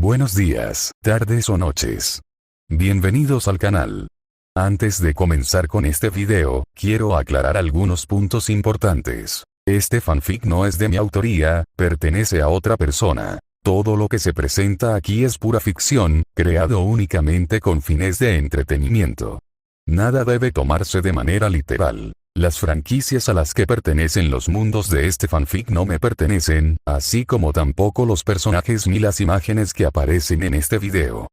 Buenos días, tardes o noches. Bienvenidos al canal. Antes de comenzar con este video, quiero aclarar algunos puntos importantes. Este fanfic no es de mi autoría, pertenece a otra persona. Todo lo que se presenta aquí es pura ficción, creado únicamente con fines de entretenimiento. Nada debe tomarse de manera literal. Las franquicias a las que pertenecen los mundos de este fanfic no me pertenecen, así como tampoco los personajes ni las imágenes que aparecen en este video.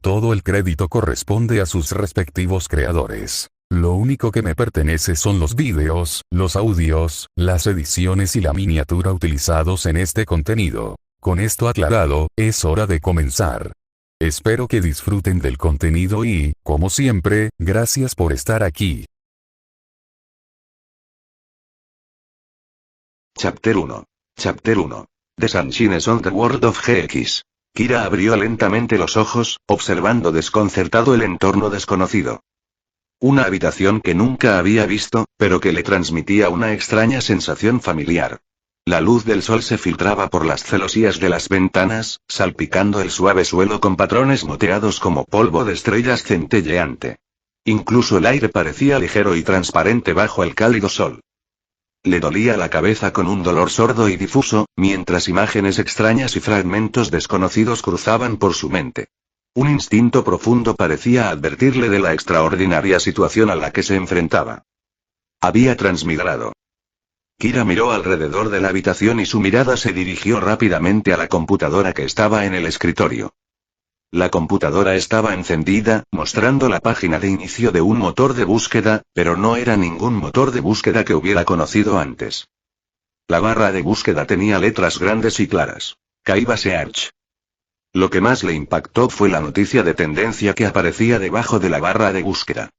Todo el crédito corresponde a sus respectivos creadores. Lo único que me pertenece son los vídeos, los audios, las ediciones y la miniatura utilizados en este contenido. Con esto aclarado, es hora de comenzar. Espero que disfruten del contenido y, como siempre, gracias por estar aquí. Chapter 1. Chapter 1. The Sunshines on the World of GX. Kira abrió lentamente los ojos, observando desconcertado el entorno desconocido. Una habitación que nunca había visto, pero que le transmitía una extraña sensación familiar. La luz del sol se filtraba por las celosías de las ventanas, salpicando el suave suelo con patrones moteados como polvo de estrellas centelleante. Incluso el aire parecía ligero y transparente bajo el cálido sol. Le dolía la cabeza con un dolor sordo y difuso, mientras imágenes extrañas y fragmentos desconocidos cruzaban por su mente. Un instinto profundo parecía advertirle de la extraordinaria situación a la que se enfrentaba. Había transmigrado. Kira miró alrededor de la habitación y su mirada se dirigió rápidamente a la computadora que estaba en el escritorio. La computadora estaba encendida, mostrando la página de inicio de un motor de búsqueda, pero no era ningún motor de búsqueda que hubiera conocido antes. La barra de búsqueda tenía letras grandes y claras. Kaiba Search. Lo que más le impactó fue la noticia de tendencia que aparecía debajo de la barra de búsqueda.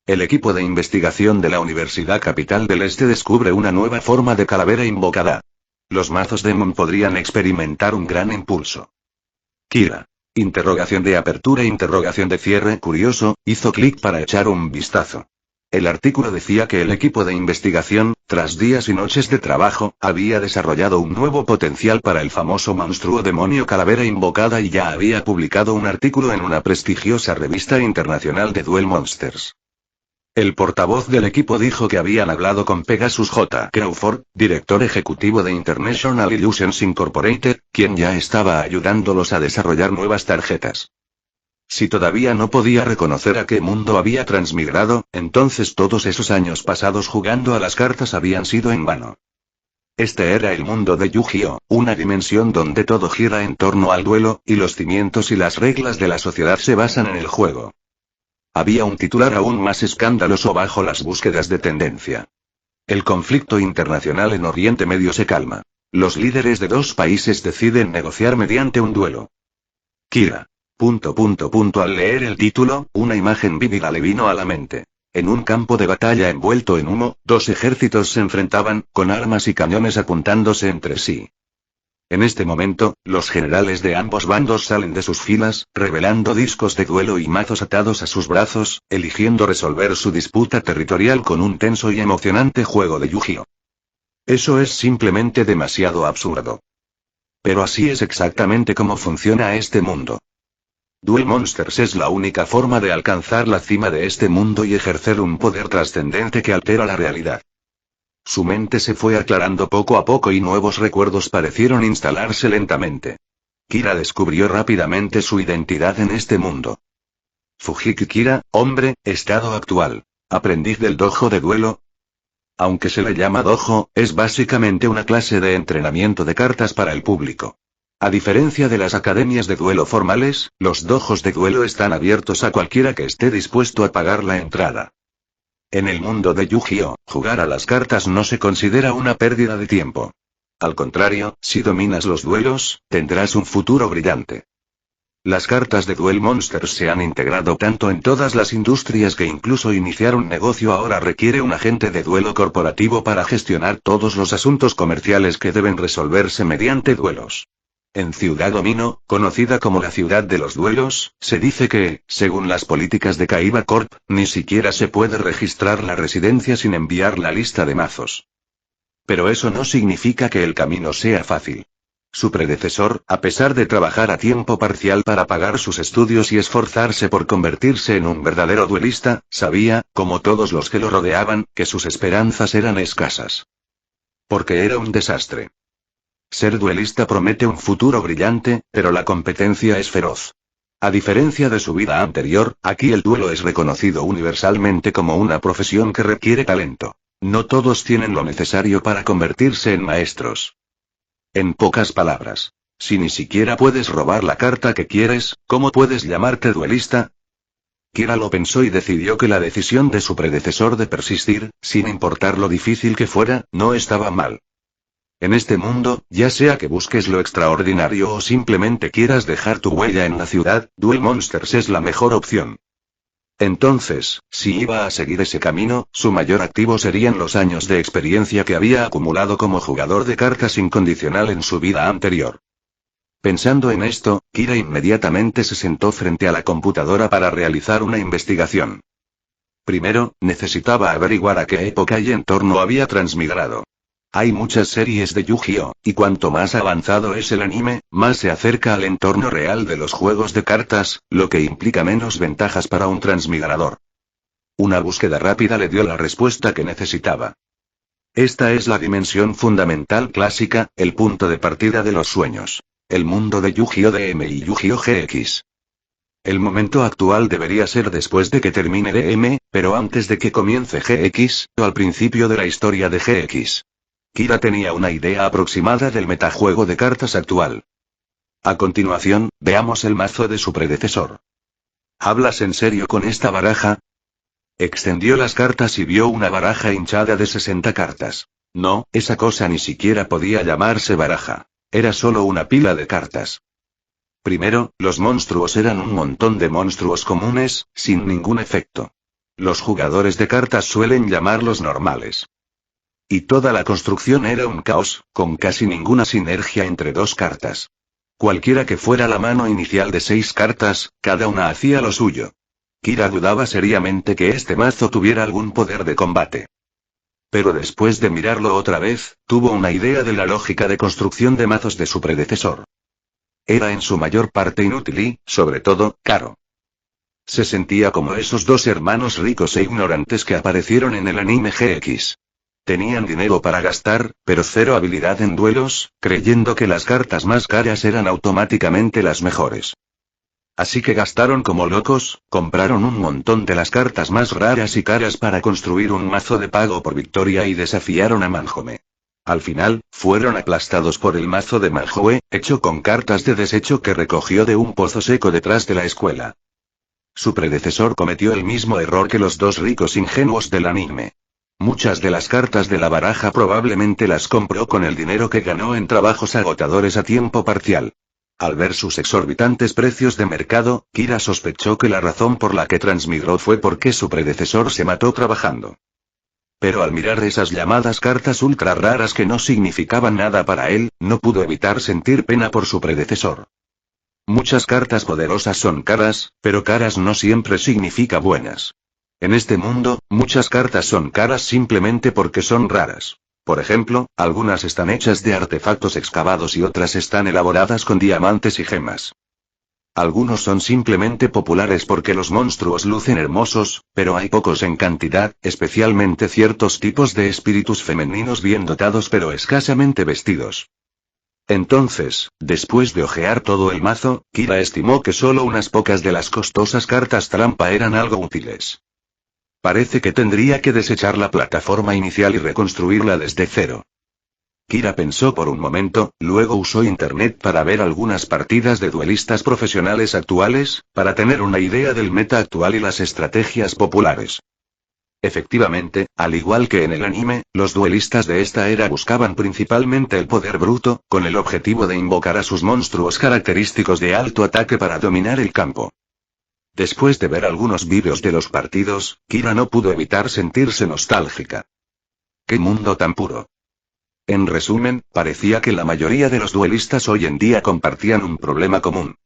El equipo de investigación de la Universidad Capital del Este descubre una nueva forma de calavera invocada. Los mazos Demon podrían experimentar un gran impulso. Kira. Interrogación de apertura, interrogación de cierre. Curioso, hizo clic para echar un vistazo. El artículo decía que el equipo de investigación, tras días y noches de trabajo, había desarrollado un nuevo potencial para el famoso monstruo demonio calavera invocada y ya había publicado un artículo en una prestigiosa revista internacional de Duel Monsters. El portavoz del equipo dijo que habían hablado con Pegasus J. Crawford, director ejecutivo de International Illusions Incorporated, quien ya estaba ayudándolos a desarrollar nuevas tarjetas. Si todavía no podía reconocer a qué mundo había transmigrado, entonces todos esos años pasados jugando a las cartas habían sido en vano. Este era el mundo de Yu-Gi-Oh, una dimensión donde todo gira en torno al duelo, y los cimientos y las reglas de la sociedad se basan en el juego. Había un titular aún más escandaloso bajo las búsquedas de tendencia. El conflicto internacional en Oriente Medio se calma. Los líderes de dos países deciden negociar mediante un duelo. Kira. Al leer el título, una imagen vívida le vino a la mente. En un campo de batalla envuelto en humo, dos ejércitos se enfrentaban, con armas y cañones apuntándose entre sí. En este momento, los generales de ambos bandos salen de sus filas, revelando discos de duelo y mazos atados a sus brazos, eligiendo resolver su disputa territorial con un tenso y emocionante juego de Yu-Gi-Oh. Eso es simplemente demasiado absurdo. Pero así es exactamente como funciona este mundo. Duel Monsters es la única forma de alcanzar la cima de este mundo y ejercer un poder trascendente que altera la realidad. Su mente se fue aclarando poco a poco y nuevos recuerdos parecieron instalarse lentamente. Kira descubrió rápidamente su identidad en este mundo. Fujiki Kira, hombre, estado actual. Aprendiz del dojo de duelo. Aunque se le llama dojo, es básicamente una clase de entrenamiento de cartas para el público. A diferencia de las academias de duelo formales, los dojos de duelo están abiertos a cualquiera que esté dispuesto a pagar la entrada. En el mundo de Yu-Gi-Oh, jugar a las cartas no se considera una pérdida de tiempo. Al contrario, si dominas los duelos, tendrás un futuro brillante. Las cartas de Duel Monsters se han integrado tanto en todas las industrias que incluso iniciar un negocio ahora requiere un agente de duelo corporativo para gestionar todos los asuntos comerciales que deben resolverse mediante duelos. En Ciudad Domino, conocida como la ciudad de los duelos, se dice que, según las políticas de Kaiba Corp, ni siquiera se puede registrar la residencia sin enviar la lista de mazos. Pero eso no significa que el camino sea fácil. Su predecesor, a pesar de trabajar a tiempo parcial para pagar sus estudios y esforzarse por convertirse en un verdadero duelista, sabía, como todos los que lo rodeaban, que sus esperanzas eran escasas. Porque era un desastre. Ser duelista promete un futuro brillante, pero la competencia es feroz. A diferencia de su vida anterior, aquí el duelo es reconocido universalmente como una profesión que requiere talento. No todos tienen lo necesario para convertirse en maestros. En pocas palabras, si ni siquiera puedes robar la carta que quieres, ¿cómo puedes llamarte duelista? Kira lo pensó y decidió que la decisión de su predecesor de persistir, sin importar lo difícil que fuera, no estaba mal. En este mundo, ya sea que busques lo extraordinario o simplemente quieras dejar tu huella en la ciudad, Duel Monsters es la mejor opción. Entonces, si iba a seguir ese camino, su mayor activo serían los años de experiencia que había acumulado como jugador de cartas incondicional en su vida anterior. Pensando en esto, Kira inmediatamente se sentó frente a la computadora para realizar una investigación. Primero, necesitaba averiguar a qué época y entorno había transmigrado. Hay muchas series de Yu-Gi-Oh, y cuanto más avanzado es el anime, más se acerca al entorno real de los juegos de cartas, lo que implica menos ventajas para un transmigrador. Una búsqueda rápida le dio la respuesta que necesitaba. Esta es la dimensión fundamental clásica, el punto de partida de los sueños. El mundo de Yu-Gi-Oh DM y Yu-Gi-Oh GX. El momento actual debería ser después de que termine DM, pero antes de que comience GX, o al principio de la historia de GX. Kira tenía una idea aproximada del metajuego de cartas actual. A continuación, veamos el mazo de su predecesor. ¿Hablas en serio con esta baraja? Extendió las cartas y vio una baraja hinchada de 60 cartas. No, esa cosa ni siquiera podía llamarse baraja. Era solo una pila de cartas. Primero, los monstruos eran un montón de monstruos comunes, sin ningún efecto. Los jugadores de cartas suelen llamarlos normales. Y toda la construcción era un caos, con casi ninguna sinergia entre dos cartas. Cualquiera que fuera la mano inicial de 6 cartas, cada una hacía lo suyo. Kira dudaba seriamente que este mazo tuviera algún poder de combate. Pero después de mirarlo otra vez, tuvo una idea de la lógica de construcción de mazos de su predecesor. Era en su mayor parte inútil y, sobre todo, caro. Se sentía como esos dos hermanos ricos e ignorantes que aparecieron en el anime GX. Tenían dinero para gastar, pero cero habilidad en duelos, creyendo que las cartas más caras eran automáticamente las mejores. Así que gastaron como locos, compraron un montón de las cartas más raras y caras para construir un mazo de pago por victoria y desafiaron a Manjome. Al final, fueron aplastados por el mazo de Manjoe, hecho con cartas de desecho que recogió de un pozo seco detrás de la escuela. Su predecesor cometió el mismo error que los dos ricos ingenuos del anime. Muchas de las cartas de la baraja probablemente las compró con el dinero que ganó en trabajos agotadores a tiempo parcial. Al ver sus exorbitantes precios de mercado, Kira sospechó que la razón por la que transmigró fue porque su predecesor se mató trabajando. Pero al mirar esas llamadas cartas ultra raras que no significaban nada para él, no pudo evitar sentir pena por su predecesor. Muchas cartas poderosas son caras, pero caras no siempre significa buenas. En este mundo, muchas cartas son caras simplemente porque son raras. Por ejemplo, algunas están hechas de artefactos excavados y otras están elaboradas con diamantes y gemas. Algunos son simplemente populares porque los monstruos lucen hermosos, pero hay pocos en cantidad, especialmente ciertos tipos de espíritus femeninos bien dotados pero escasamente vestidos. Entonces, después de hojear todo el mazo, Kira estimó que solo unas pocas de las costosas cartas trampa eran algo útiles. Parece que tendría que desechar la plataforma inicial y reconstruirla desde cero. Kira pensó por un momento, luego usó internet para ver algunas partidas de duelistas profesionales actuales, para tener una idea del meta actual y las estrategias populares. Efectivamente, al igual que en el anime, los duelistas de esta era buscaban principalmente el poder bruto, con el objetivo de invocar a sus monstruos característicos de alto ataque para dominar el campo. Después de ver algunos vídeos de los partidos, Kira no pudo evitar sentirse nostálgica. ¡Qué mundo tan puro! En resumen, parecía que la mayoría de los duelistas hoy en día compartían un problema común.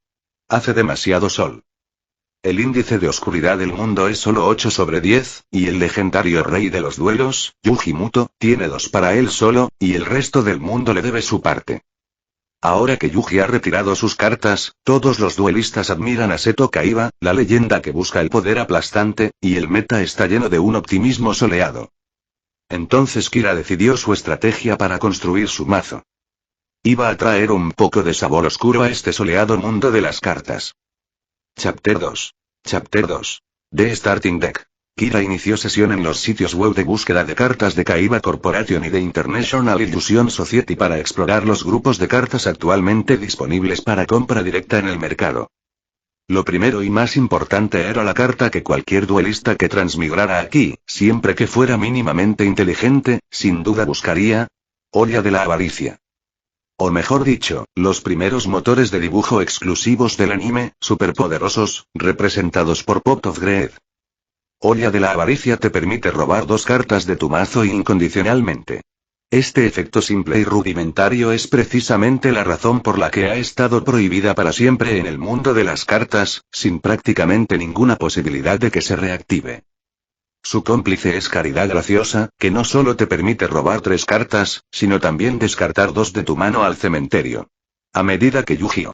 Hace demasiado sol. El índice de oscuridad del mundo es solo 8/10, y el legendario rey de los duelos, Yuji Muto, tiene 2 para él solo, y el resto del mundo le debe su parte. Ahora que Yuji ha retirado sus cartas, todos los duelistas admiran a Seto Kaiba, la leyenda que busca el poder aplastante, y el meta está lleno de un optimismo soleado. Entonces Kira decidió su estrategia para construir su mazo. Iba a traer un poco de sabor oscuro a este soleado mundo de las cartas. Chapter 2. Chapter 2. The Starting Deck. Kira inició sesión en los sitios web de búsqueda de cartas de Kaiba Corporation y de International Illusion Society para explorar los grupos de cartas actualmente disponibles para compra directa en el mercado. Lo primero y más importante era la carta que cualquier duelista que transmigrara aquí, siempre que fuera mínimamente inteligente, sin duda buscaría: Olla de la Avaricia. O mejor dicho, los primeros motores de dibujo exclusivos del anime, superpoderosos, representados por Pot of Greed. Olla de la Avaricia te permite robar 2 cartas de tu mazo incondicionalmente. Este efecto simple y rudimentario es precisamente la razón por la que ha estado prohibida para siempre en el mundo de las cartas, sin prácticamente ninguna posibilidad de que se reactive. Su cómplice es Caridad Graciosa, que no solo te permite robar 3 cartas, sino también descartar 2 de tu mano al cementerio. A medida que Yu-Gi-Oh!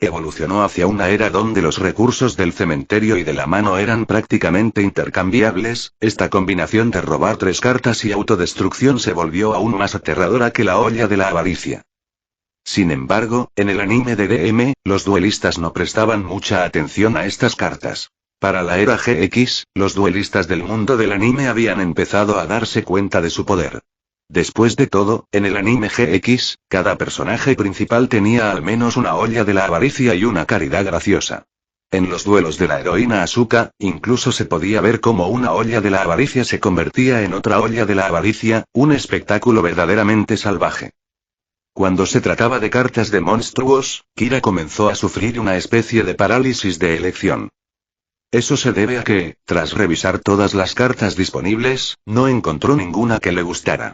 Evolucionó hacia una era donde los recursos del cementerio y de la mano eran prácticamente intercambiables, esta combinación de robar 3 cartas y autodestrucción se volvió aún más aterradora que la olla de la avaricia. Sin embargo, en el anime de DM, los duelistas no prestaban mucha atención a estas cartas. Para la era GX, los duelistas del mundo del anime habían empezado a darse cuenta de su poder. Después de todo, en el anime GX, cada personaje principal tenía al menos una olla de la avaricia y una caridad graciosa. En los duelos de la heroína Asuka, incluso se podía ver cómo una olla de la avaricia se convertía en otra olla de la avaricia, un espectáculo verdaderamente salvaje. Cuando se trataba de cartas de monstruos, Kira comenzó a sufrir una especie de parálisis de elección. Eso se debe a que, tras revisar todas las cartas disponibles, no encontró ninguna que le gustara.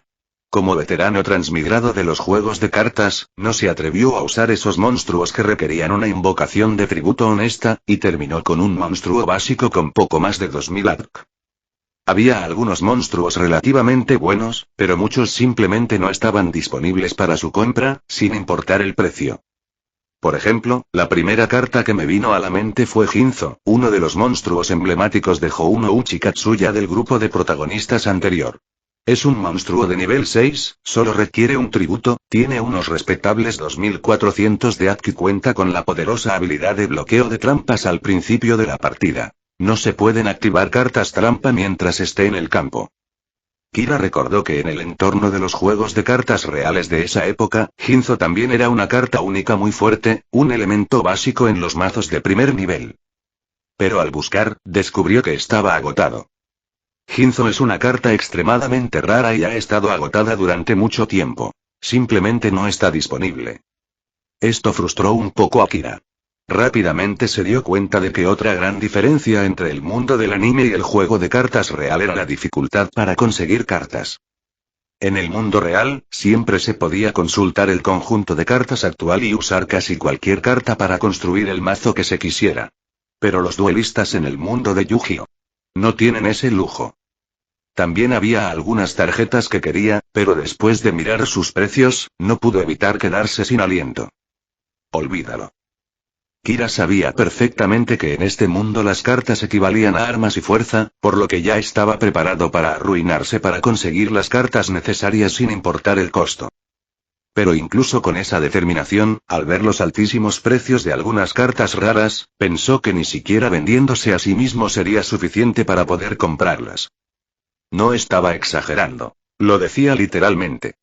Como veterano transmigrado de los juegos de cartas, no se atrevió a usar esos monstruos que requerían una invocación de tributo honesta, y terminó con un monstruo básico con poco más de 2000 ADK. Había algunos monstruos relativamente buenos, pero muchos simplemente no estaban disponibles para su compra, sin importar el precio. Por ejemplo, la primera carta que me vino a la mente fue Ginzo, uno de los monstruos emblemáticos de Houno-uchi Katsuya del grupo de protagonistas anterior. Es un monstruo de nivel 6, solo requiere un tributo, tiene unos respetables 2400 de ADK y cuenta con la poderosa habilidad de bloqueo de trampas al principio de la partida. No se pueden activar cartas trampa mientras esté en el campo. Kira recordó que en el entorno de los juegos de cartas reales de esa época, Ginzo también era una carta única muy fuerte, un elemento básico en los mazos de primer nivel. Pero al buscar, descubrió que estaba agotado. Ginzo es una carta extremadamente rara y ha estado agotada durante mucho tiempo. Simplemente no está disponible. Esto frustró un poco a Kira. Rápidamente se dio cuenta de que otra gran diferencia entre el mundo del anime y el juego de cartas real era la dificultad para conseguir cartas. En el mundo real, siempre se podía consultar el conjunto de cartas actual y usar casi cualquier carta para construir el mazo que se quisiera. Pero los duelistas en el mundo de Yu-Gi-Oh! No tienen ese lujo. También había algunas tarjetas que quería, pero después de mirar sus precios, no pudo evitar quedarse sin aliento. Olvídalo. Kira sabía perfectamente que en este mundo las cartas equivalían a armas y fuerza, por lo que ya estaba preparado para arruinarse para conseguir las cartas necesarias sin importar el costo. Pero incluso con esa determinación, al ver los altísimos precios de algunas cartas raras, pensó que ni siquiera vendiéndose a sí mismo sería suficiente para poder comprarlas. No estaba exagerando. Lo decía literalmente.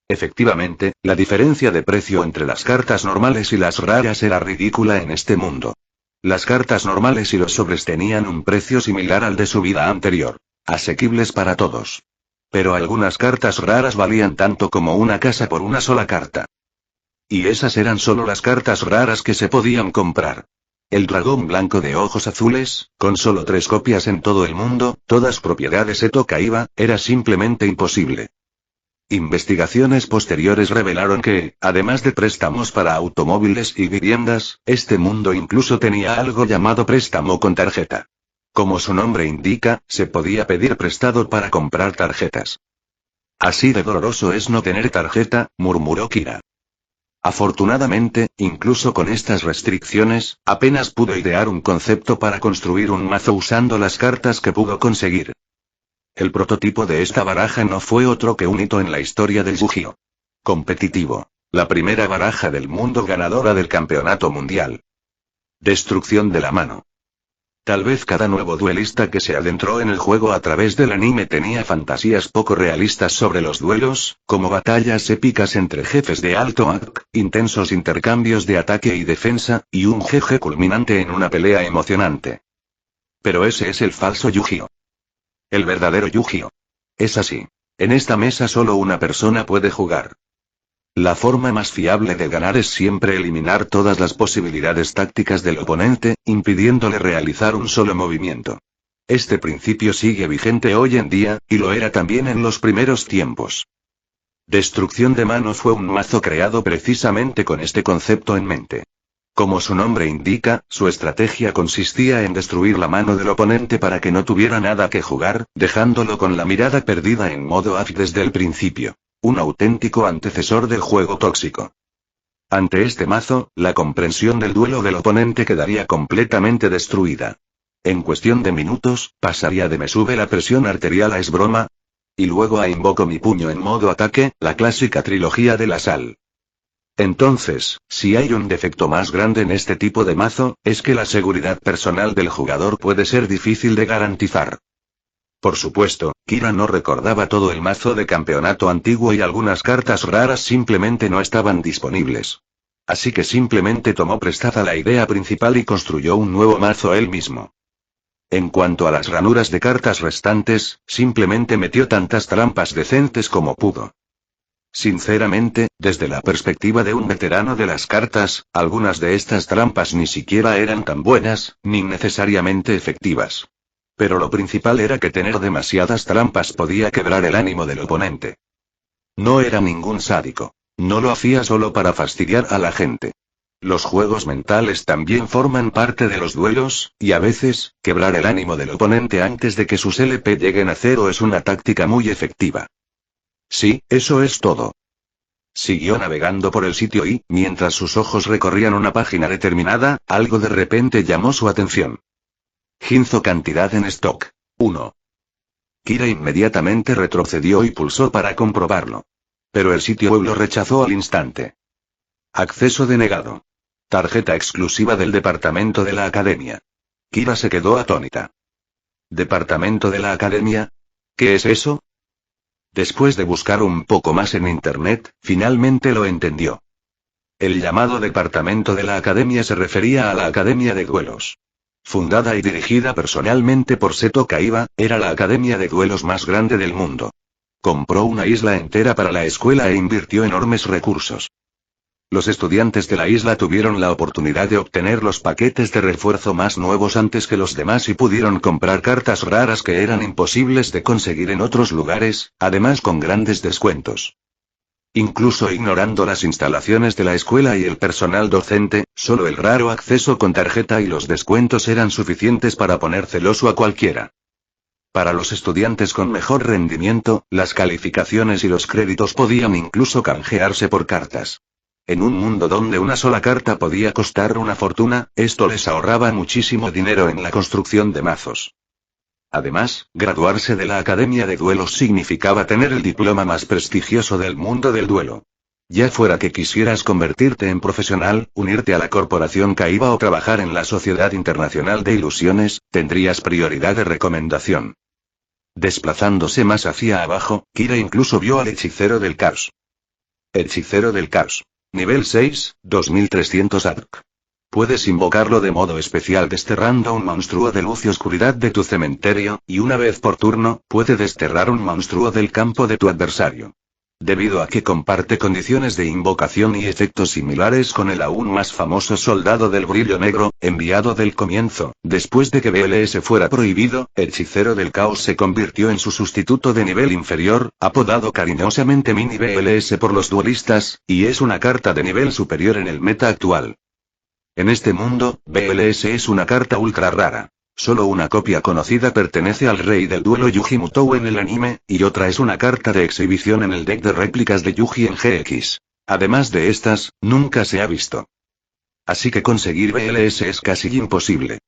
Efectivamente, la diferencia de precio entre las cartas normales y las raras era ridícula en este mundo. Las cartas normales y los sobres tenían un precio similar al de su vida anterior. Asequibles para todos. Pero algunas cartas raras valían tanto como una casa por una sola carta. Y esas eran solo las cartas raras que se podían comprar. El dragón blanco de ojos azules, con solo 3 copias en todo el mundo, todas propiedades Seto Kaiba, era simplemente imposible. Investigaciones posteriores revelaron que, además de préstamos para automóviles y viviendas, este mundo incluso tenía algo llamado préstamo con tarjeta. Como su nombre indica, se podía pedir prestado para comprar tarjetas. Así de doloroso es no tener tarjeta, murmuró Kira. Afortunadamente, incluso con estas restricciones, apenas pudo idear un concepto para construir un mazo usando las cartas que pudo conseguir. El prototipo de esta baraja no fue otro que un hito en la historia del Yu-Gi-Oh! Competitivo. La primera baraja del mundo ganadora del campeonato mundial. Destrucción de la mano. Tal vez cada nuevo duelista que se adentró en el juego a través del anime tenía fantasías poco realistas sobre los duelos, como batallas épicas entre jefes de alto rank, intensos intercambios de ataque y defensa, y un jeje culminante en una pelea emocionante. Pero ese es el falso Yu-Gi-Oh! El verdadero Yu-Gi-Oh! Es así. En esta mesa solo una persona puede jugar. La forma más fiable de ganar es siempre eliminar todas las posibilidades tácticas del oponente, impidiéndole realizar un solo movimiento. Este principio sigue vigente hoy en día, y lo era también en los primeros tiempos. Destrucción de mano fue un mazo creado precisamente con este concepto en mente. Como su nombre indica, su estrategia consistía en destruir la mano del oponente para que no tuviera nada que jugar, dejándolo con la mirada perdida en modo AFK desde el principio. Un auténtico antecesor del juego tóxico. Ante este mazo, la comprensión del duelo del oponente quedaría completamente destruida. En cuestión de minutos, pasaría de me sube la presión arterial a es broma. Y luego a invoco mi puño en modo ataque, la clásica trilogía de la sal. Entonces, si hay un defecto más grande en este tipo de mazo, es que la seguridad personal del jugador puede ser difícil de garantizar. Por supuesto, Kira no recordaba todo el mazo de campeonato antiguo y algunas cartas raras simplemente no estaban disponibles. Así que simplemente tomó prestada la idea principal y construyó un nuevo mazo él mismo. En cuanto a las ranuras de cartas restantes, simplemente metió tantas trampas decentes como pudo. Sinceramente, desde la perspectiva de un veterano de las cartas, algunas de estas trampas ni siquiera eran tan buenas, ni necesariamente efectivas. Pero lo principal era que tener demasiadas trampas podía quebrar el ánimo del oponente. No era ningún sádico. No lo hacía solo para fastidiar a la gente. Los juegos mentales también forman parte de los duelos, y a veces, quebrar el ánimo del oponente antes de que sus LP lleguen a cero es una táctica muy efectiva. Sí, eso es todo. Siguió navegando por el sitio y, mientras sus ojos recorrían una página determinada, algo de repente llamó su atención. Ginzo cantidad en stock. 1. Kira inmediatamente retrocedió y pulsó para comprobarlo. Pero el sitio web lo rechazó al instante. Acceso denegado. Tarjeta exclusiva del departamento de la academia. Kira se quedó atónita. ¿Departamento de la academia? ¿Qué es eso? Después de buscar un poco más en internet, finalmente lo entendió. El llamado departamento de la academia se refería a la Academia de Duelos. Fundada y dirigida personalmente por Seto Kaiba, era la academia de duelos más grande del mundo. Compró una isla entera para la escuela e invirtió enormes recursos. Los estudiantes de la isla tuvieron la oportunidad de obtener los paquetes de refuerzo más nuevos antes que los demás y pudieron comprar cartas raras que eran imposibles de conseguir en otros lugares, además con grandes descuentos. Incluso ignorando las instalaciones de la escuela y el personal docente, solo el raro acceso con tarjeta y los descuentos eran suficientes para poner celoso a cualquiera. Para los estudiantes con mejor rendimiento, las calificaciones y los créditos podían incluso canjearse por cartas. En un mundo donde una sola carta podía costar una fortuna, esto les ahorraba muchísimo dinero en la construcción de mazos. Además, graduarse de la Academia de Duelos significaba tener el diploma más prestigioso del mundo del duelo. Ya fuera que quisieras convertirte en profesional, unirte a la corporación Kaiba o trabajar en la Sociedad Internacional de Ilusiones, tendrías prioridad de recomendación. Desplazándose más hacia abajo, Kira incluso vio al hechicero del caos. Hechicero del caos. Nivel 6, 2300 ADK. Puedes invocarlo de modo especial desterrando un monstruo de luz y oscuridad de tu cementerio, y una vez por turno, puede desterrar un monstruo del campo de tu adversario. Debido a que comparte condiciones de invocación y efectos similares con el aún más famoso soldado del brillo negro, enviado del comienzo, después de que BLS fuera prohibido, Hechicero del Caos se convirtió en su sustituto de nivel inferior, apodado cariñosamente Mini BLS por los duelistas, y es una carta de nivel superior en el meta actual. En este mundo, BLS es una carta ultra rara. Solo una copia conocida pertenece al rey del duelo Yuji Mutou en el anime, y otra es una carta de exhibición en el deck de réplicas de Yuji en GX. Además de estas, nunca se ha visto. Así que conseguir BLS es casi imposible.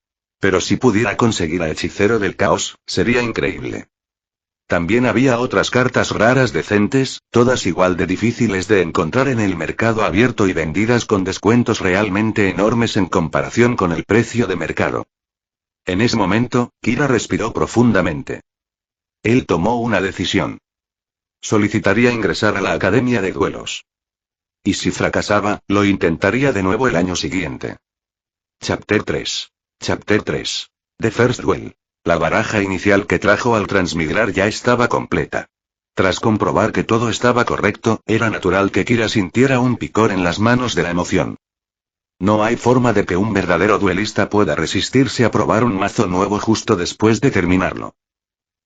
Pero si pudiera conseguir a Hechicero del Caos, sería increíble. También había otras cartas raras decentes, todas igual de difíciles de encontrar en el mercado abierto y vendidas con descuentos realmente enormes en comparación con el precio de mercado. En ese momento, Kira respiró profundamente. Él tomó una decisión. Solicitaría ingresar a la Academia de Duelos. Y si fracasaba, lo intentaría de nuevo el año siguiente. Chapter 3. Chapter 3. The First Duel. La baraja inicial que trajo al transmigrar ya estaba completa. Tras comprobar que todo estaba correcto, era natural que Kira sintiera un picor en las manos de la emoción. No hay forma de que un verdadero duelista pueda resistirse a probar un mazo nuevo justo después de terminarlo.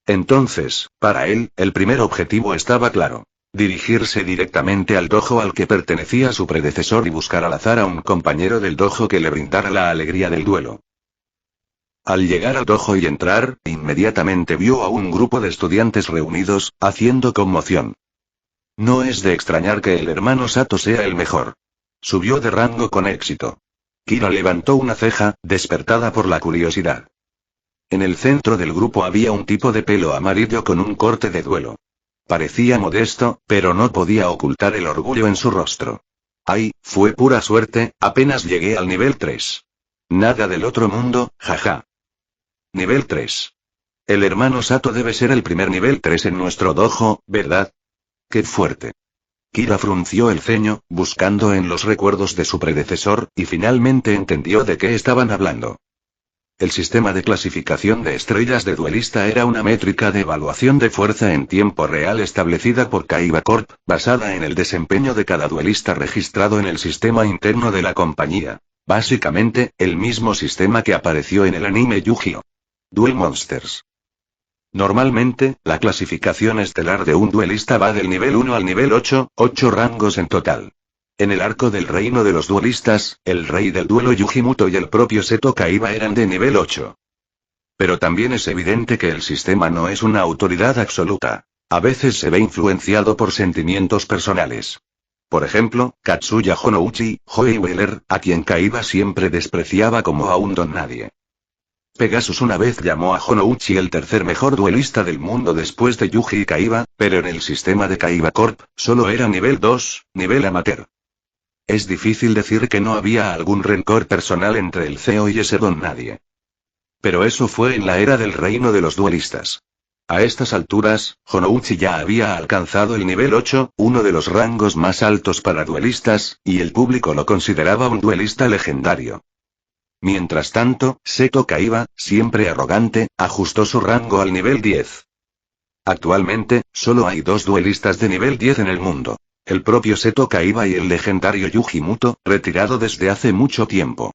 Entonces, para él, el primer objetivo estaba claro. Dirigirse directamente al dojo al que pertenecía su predecesor y buscar al azar a un compañero del dojo que le brindara la alegría del duelo. Al llegar al dojo y entrar, inmediatamente vio a un grupo de estudiantes reunidos, haciendo conmoción. No es de extrañar que el hermano Sato sea el mejor. Subió de rango con éxito. Kira levantó una ceja, despertada por la curiosidad. En el centro del grupo había un tipo de pelo amarillo con un corte de duelo. Parecía modesto, pero no podía ocultar el orgullo en su rostro. ¡Ay, fue pura suerte, apenas llegué al nivel 3! Nada del otro mundo, jaja. Nivel 3. El hermano Sato debe ser el primer nivel 3 en nuestro dojo, ¿verdad? ¡Qué fuerte! Kira frunció el ceño, buscando en los recuerdos de su predecesor, y finalmente entendió de qué estaban hablando. El sistema de clasificación de estrellas de duelista era una métrica de evaluación de fuerza en tiempo real establecida por Kaiba Corp, basada en el desempeño de cada duelista registrado en el sistema interno de la compañía. Básicamente, el mismo sistema que apareció en el anime Yu-Gi-Oh! Duel Monsters. Normalmente, la clasificación estelar de un duelista va del nivel 1 al nivel 8, 8 rangos en total. En el arco del reino de los duelistas, el rey del duelo Yujimuto y el propio Seto Kaiba eran de nivel 8. Pero también es evidente que el sistema no es una autoridad absoluta. A veces se ve influenciado por sentimientos personales. Por ejemplo, Katsuya Honouchi, Joey Wheeler, a quien Kaiba siempre despreciaba como a un don nadie. Pegasus una vez llamó a Honouchi el tercer mejor duelista del mundo después de Yuji y Kaiba, pero en el sistema de Kaiba Corp, solo era nivel 2, nivel amateur. Es difícil decir que no había algún rencor personal entre el CEO y ese don nadie. Pero eso fue en la era del reino de los duelistas. A estas alturas, Honouchi ya había alcanzado el nivel 8, uno de los rangos más altos para duelistas, y el público lo consideraba un duelista legendario. Mientras tanto, Seto Kaiba, siempre arrogante, ajustó su rango al nivel 10. Actualmente, solo hay 2 duelistas de nivel 10 en el mundo. El propio Seto Kaiba y el legendario Yujimuto, retirado desde hace mucho tiempo.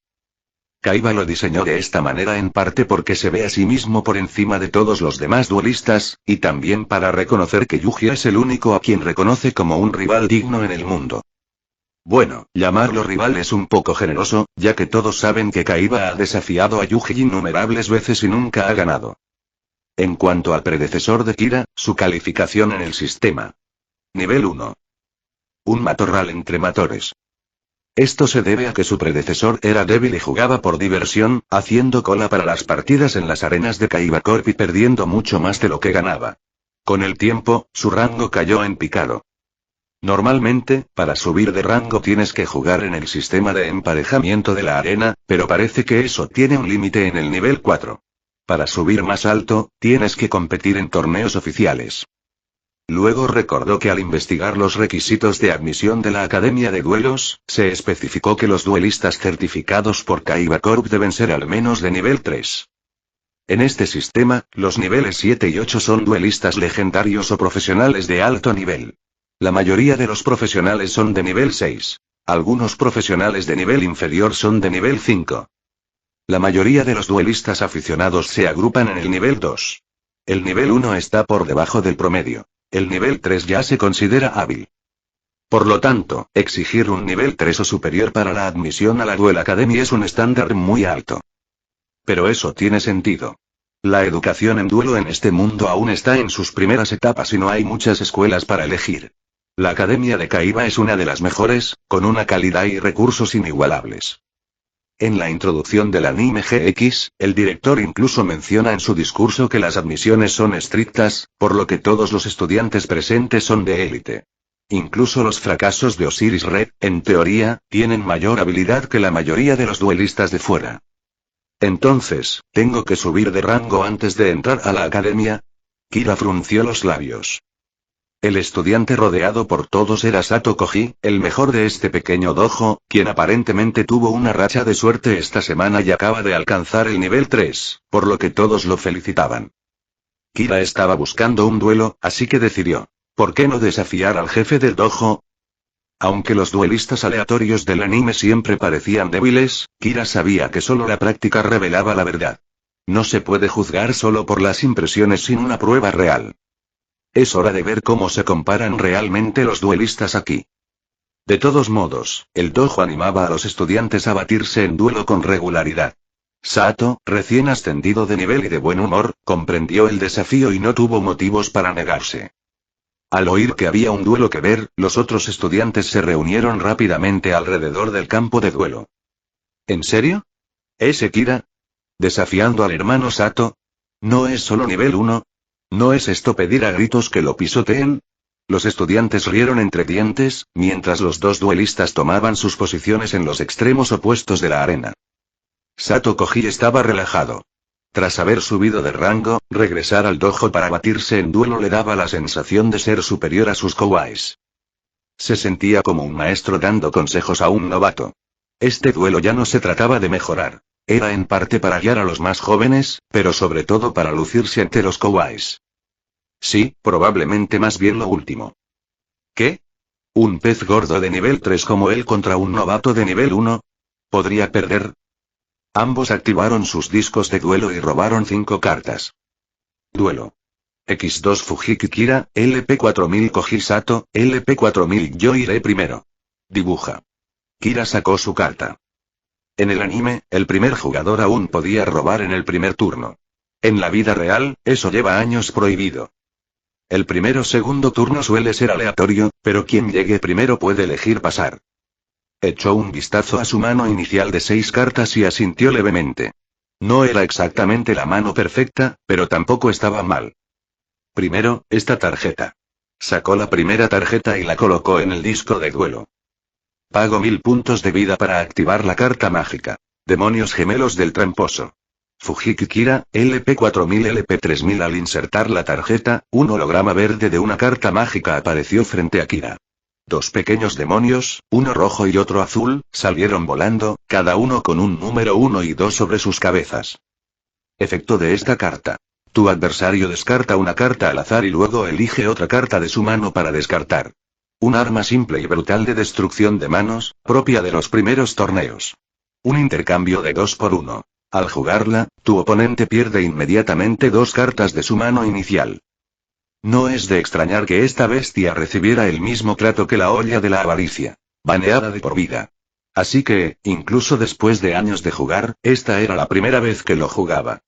Kaiba lo diseñó de esta manera en parte porque se ve a sí mismo por encima de todos los demás duelistas, y también para reconocer que Yuji es el único a quien reconoce como un rival digno en el mundo. Bueno, llamarlo rival es un poco generoso, ya que todos saben que Kaiba ha desafiado a Yuji innumerables veces y nunca ha ganado. En cuanto al predecesor de Kira, su calificación en el sistema. Nivel 1. Un matorral entre matores. Esto se debe a que su predecesor era débil y jugaba por diversión, haciendo cola para las partidas en las arenas de Kaiba Corp y perdiendo mucho más de lo que ganaba. Con el tiempo, su rango cayó en picado. Normalmente, para subir de rango tienes que jugar en el sistema de emparejamiento de la arena, pero parece que eso tiene un límite en el nivel 4. Para subir más alto, tienes que competir en torneos oficiales. Luego recordó que al investigar los requisitos de admisión de la Academia de Duelos, se especificó que los duelistas certificados por Kaiba Corp deben ser al menos de nivel 3. En este sistema, los niveles 7 y 8 son duelistas legendarios o profesionales de alto nivel. La mayoría de los profesionales son de nivel 6. Algunos profesionales de nivel inferior son de nivel 5. La mayoría de los duelistas aficionados se agrupan en el nivel 2. El nivel 1 está por debajo del promedio. El nivel 3 ya se considera hábil. Por lo tanto, exigir un nivel 3 o superior para la admisión a la Duel Academy es un estándar muy alto. Pero eso tiene sentido. La educación en duelo en este mundo aún está en sus primeras etapas y no hay muchas escuelas para elegir. La Academia de Kaiba es una de las mejores, con una calidad y recursos inigualables. En la introducción del anime GX, el director incluso menciona en su discurso que las admisiones son estrictas, por lo que todos los estudiantes presentes son de élite. Incluso los fracasos de Osiris Red, en teoría, tienen mayor habilidad que la mayoría de los duelistas de fuera. Entonces, ¿tengo que subir de rango antes de entrar a la academia? Kira frunció los labios. El estudiante rodeado por todos era Sato Koji, el mejor de este pequeño dojo, quien aparentemente tuvo una racha de suerte esta semana y acaba de alcanzar el nivel 3, por lo que todos lo felicitaban. Kira estaba buscando un duelo, así que decidió, ¿por qué no desafiar al jefe del dojo? Aunque los duelistas aleatorios del anime siempre parecían débiles, Kira sabía que solo la práctica revelaba la verdad. No se puede juzgar solo por las impresiones sin una prueba real. Es hora de ver cómo se comparan realmente los duelistas aquí. De todos modos, el dojo animaba a los estudiantes a batirse en duelo con regularidad. Sato, recién ascendido de nivel y de buen humor, comprendió el desafío y no tuvo motivos para negarse. Al oír que había un duelo que ver, los otros estudiantes se reunieron rápidamente alrededor del campo de duelo. ¿En serio? ¿Ese Kira? ¿Desafiando al hermano Sato? ¿No es solo nivel 1? ¿No es esto pedir a gritos que lo pisoteen? Los estudiantes rieron entre dientes, mientras los dos duelistas tomaban sus posiciones en los extremos opuestos de la arena. Sato Koji estaba relajado. Tras haber subido de rango, regresar al dojo para batirse en duelo le daba la sensación de ser superior a sus kawais. Se sentía como un maestro dando consejos a un novato. Este duelo ya no se trataba de mejorar. Era en parte para guiar a los más jóvenes, pero sobre todo para lucirse ante los kawais. Sí, probablemente más bien lo último. ¿Qué? ¿Un pez gordo de nivel 3 como él contra un novato de nivel 1? ¿Podría perder? Ambos activaron sus discos de duelo y robaron 5 cartas. Duelo. X2 Fujiki Kira, LP4000 Koji Sato, LP4000 Yo iré primero. Dibuja. Kira sacó su carta. En el anime, el primer jugador aún podía robar en el primer turno. En la vida real, eso lleva años prohibido. El primero o segundo turno suele ser aleatorio, pero quien llegue primero puede elegir pasar. Echó un vistazo a su mano inicial de 6 cartas y asintió levemente. No era exactamente la mano perfecta, pero tampoco estaba mal. Primero, esta tarjeta. Sacó la primera tarjeta y la colocó en el disco de duelo. Pago 1000 puntos de vida para activar la carta mágica. Demonios gemelos del tramposo. Fujiki Kira, LP4000 LP3000. Al insertar la tarjeta, un holograma verde de una carta mágica apareció frente a Kira. 2 pequeños demonios, uno rojo y otro azul, salieron volando, cada uno con un número 1 y 2 sobre sus cabezas. Efecto de esta carta. Tu adversario descarta una carta al azar y luego elige otra carta de su mano para descartar. Un arma simple y brutal de destrucción de manos, propia de los primeros torneos. Un intercambio de 2 por 1. Al jugarla, tu oponente pierde inmediatamente 2 cartas de su mano inicial. No es de extrañar que esta bestia recibiera el mismo trato que la olla de la avaricia. Baneada de por vida. Así que, incluso después de años de jugar, esta era la primera vez que lo jugaba.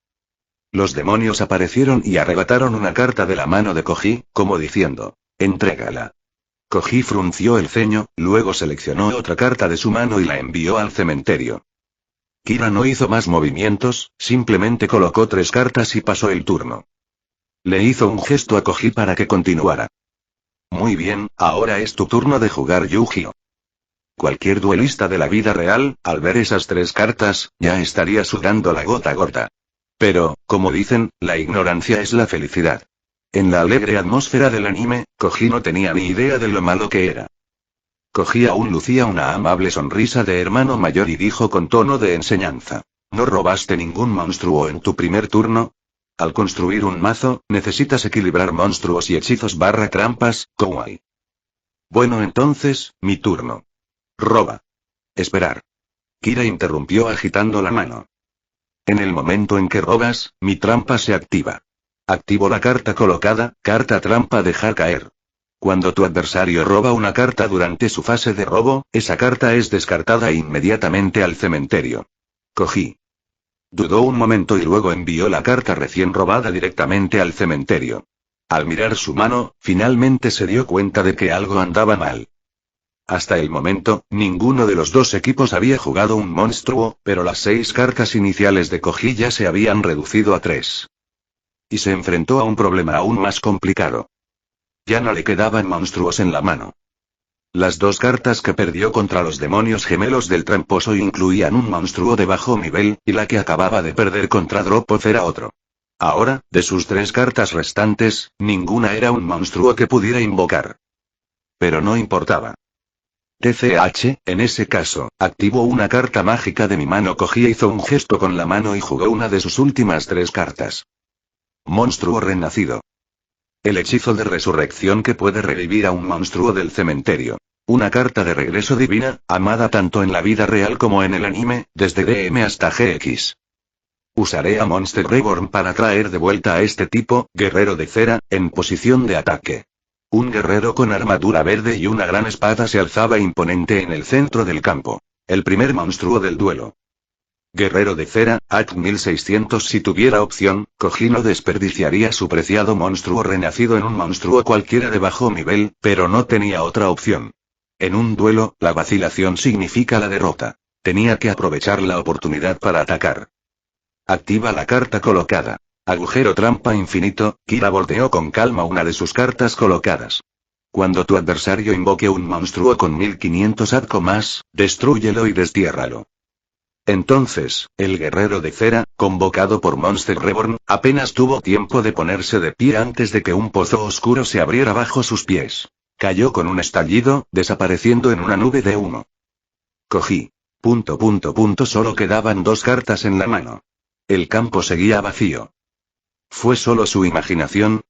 Los demonios aparecieron y arrebataron una carta de la mano de Koji, como diciendo, entrégala. Koji frunció el ceño, luego seleccionó otra carta de su mano y la envió al cementerio. Kira no hizo más movimientos, simplemente colocó 3 cartas y pasó el turno. Le hizo un gesto a Koji para que continuara. Muy bien, ahora es tu turno de jugar Yu-Gi-Oh. Cualquier duelista de la vida real, al ver esas 3 cartas, ya estaría sudando la gota gorda. Pero, como dicen, la ignorancia es la felicidad. En la alegre atmósfera del anime, Koji no tenía ni idea de lo malo que era. Koji aún lucía una amable sonrisa de hermano mayor y dijo con tono de enseñanza. ¿No robaste ningún monstruo en tu primer turno? Al construir un mazo, necesitas equilibrar monstruos y hechizos / trampas, kawaii. Bueno entonces, mi turno. Roba. Esperar. Kira interrumpió agitando la mano. En el momento en que robas, mi trampa se activa. Activo la carta colocada, carta trampa dejar caer. Cuando tu adversario roba una carta durante su fase de robo, esa carta es descartada inmediatamente al cementerio. Cogí. Dudó un momento y luego envió la carta recién robada directamente al cementerio. Al mirar su mano, finalmente se dio cuenta de que algo andaba mal. Hasta el momento, ninguno de los dos equipos había jugado un monstruo, pero las 6 cartas iniciales de Koji ya se habían reducido a 3. Y se enfrentó a un problema aún más complicado. Ya no le quedaban monstruos en la mano. Las 2 cartas que perdió contra los demonios gemelos del tramposo incluían un monstruo de bajo nivel, y la que acababa de perder contra Dropoz era otro. Ahora, de sus 3 cartas restantes, ninguna era un monstruo que pudiera invocar. Pero no importaba. TCH, en ese caso, activó una carta mágica de mi mano. Koji hizo un gesto con la mano y jugó una de sus últimas 3 cartas. Monstruo renacido. El hechizo de resurrección que puede revivir a un monstruo del cementerio. Una carta de regreso divina, amada tanto en la vida real como en el anime, desde DM hasta GX. Usaré a Monster Reborn para traer de vuelta a este tipo, guerrero de cera, en posición de ataque. Un guerrero con armadura verde y una gran espada se alzaba imponente en el centro del campo. El primer monstruo del duelo. Guerrero de cera, AT 1600. Si tuviera opción, Koji no desperdiciaría su preciado monstruo renacido en un monstruo cualquiera de bajo nivel, pero no tenía otra opción. En un duelo, la vacilación significa la derrota. Tenía que aprovechar la oportunidad para atacar. Activa la carta colocada. Agujero trampa infinito. Kira volteó con calma una de sus cartas colocadas. Cuando tu adversario invoque un monstruo con 1500 AD o más, destrúyelo y destiérralo. Entonces, el guerrero de cera, convocado por Monster Reborn, apenas tuvo tiempo de ponerse de pie antes de que un pozo oscuro se abriera bajo sus pies. Cayó con un estallido, desapareciendo en una nube de humo. Cogí. Solo quedaban 2 cartas en la mano. El campo seguía vacío. ¿Fue solo su imaginación?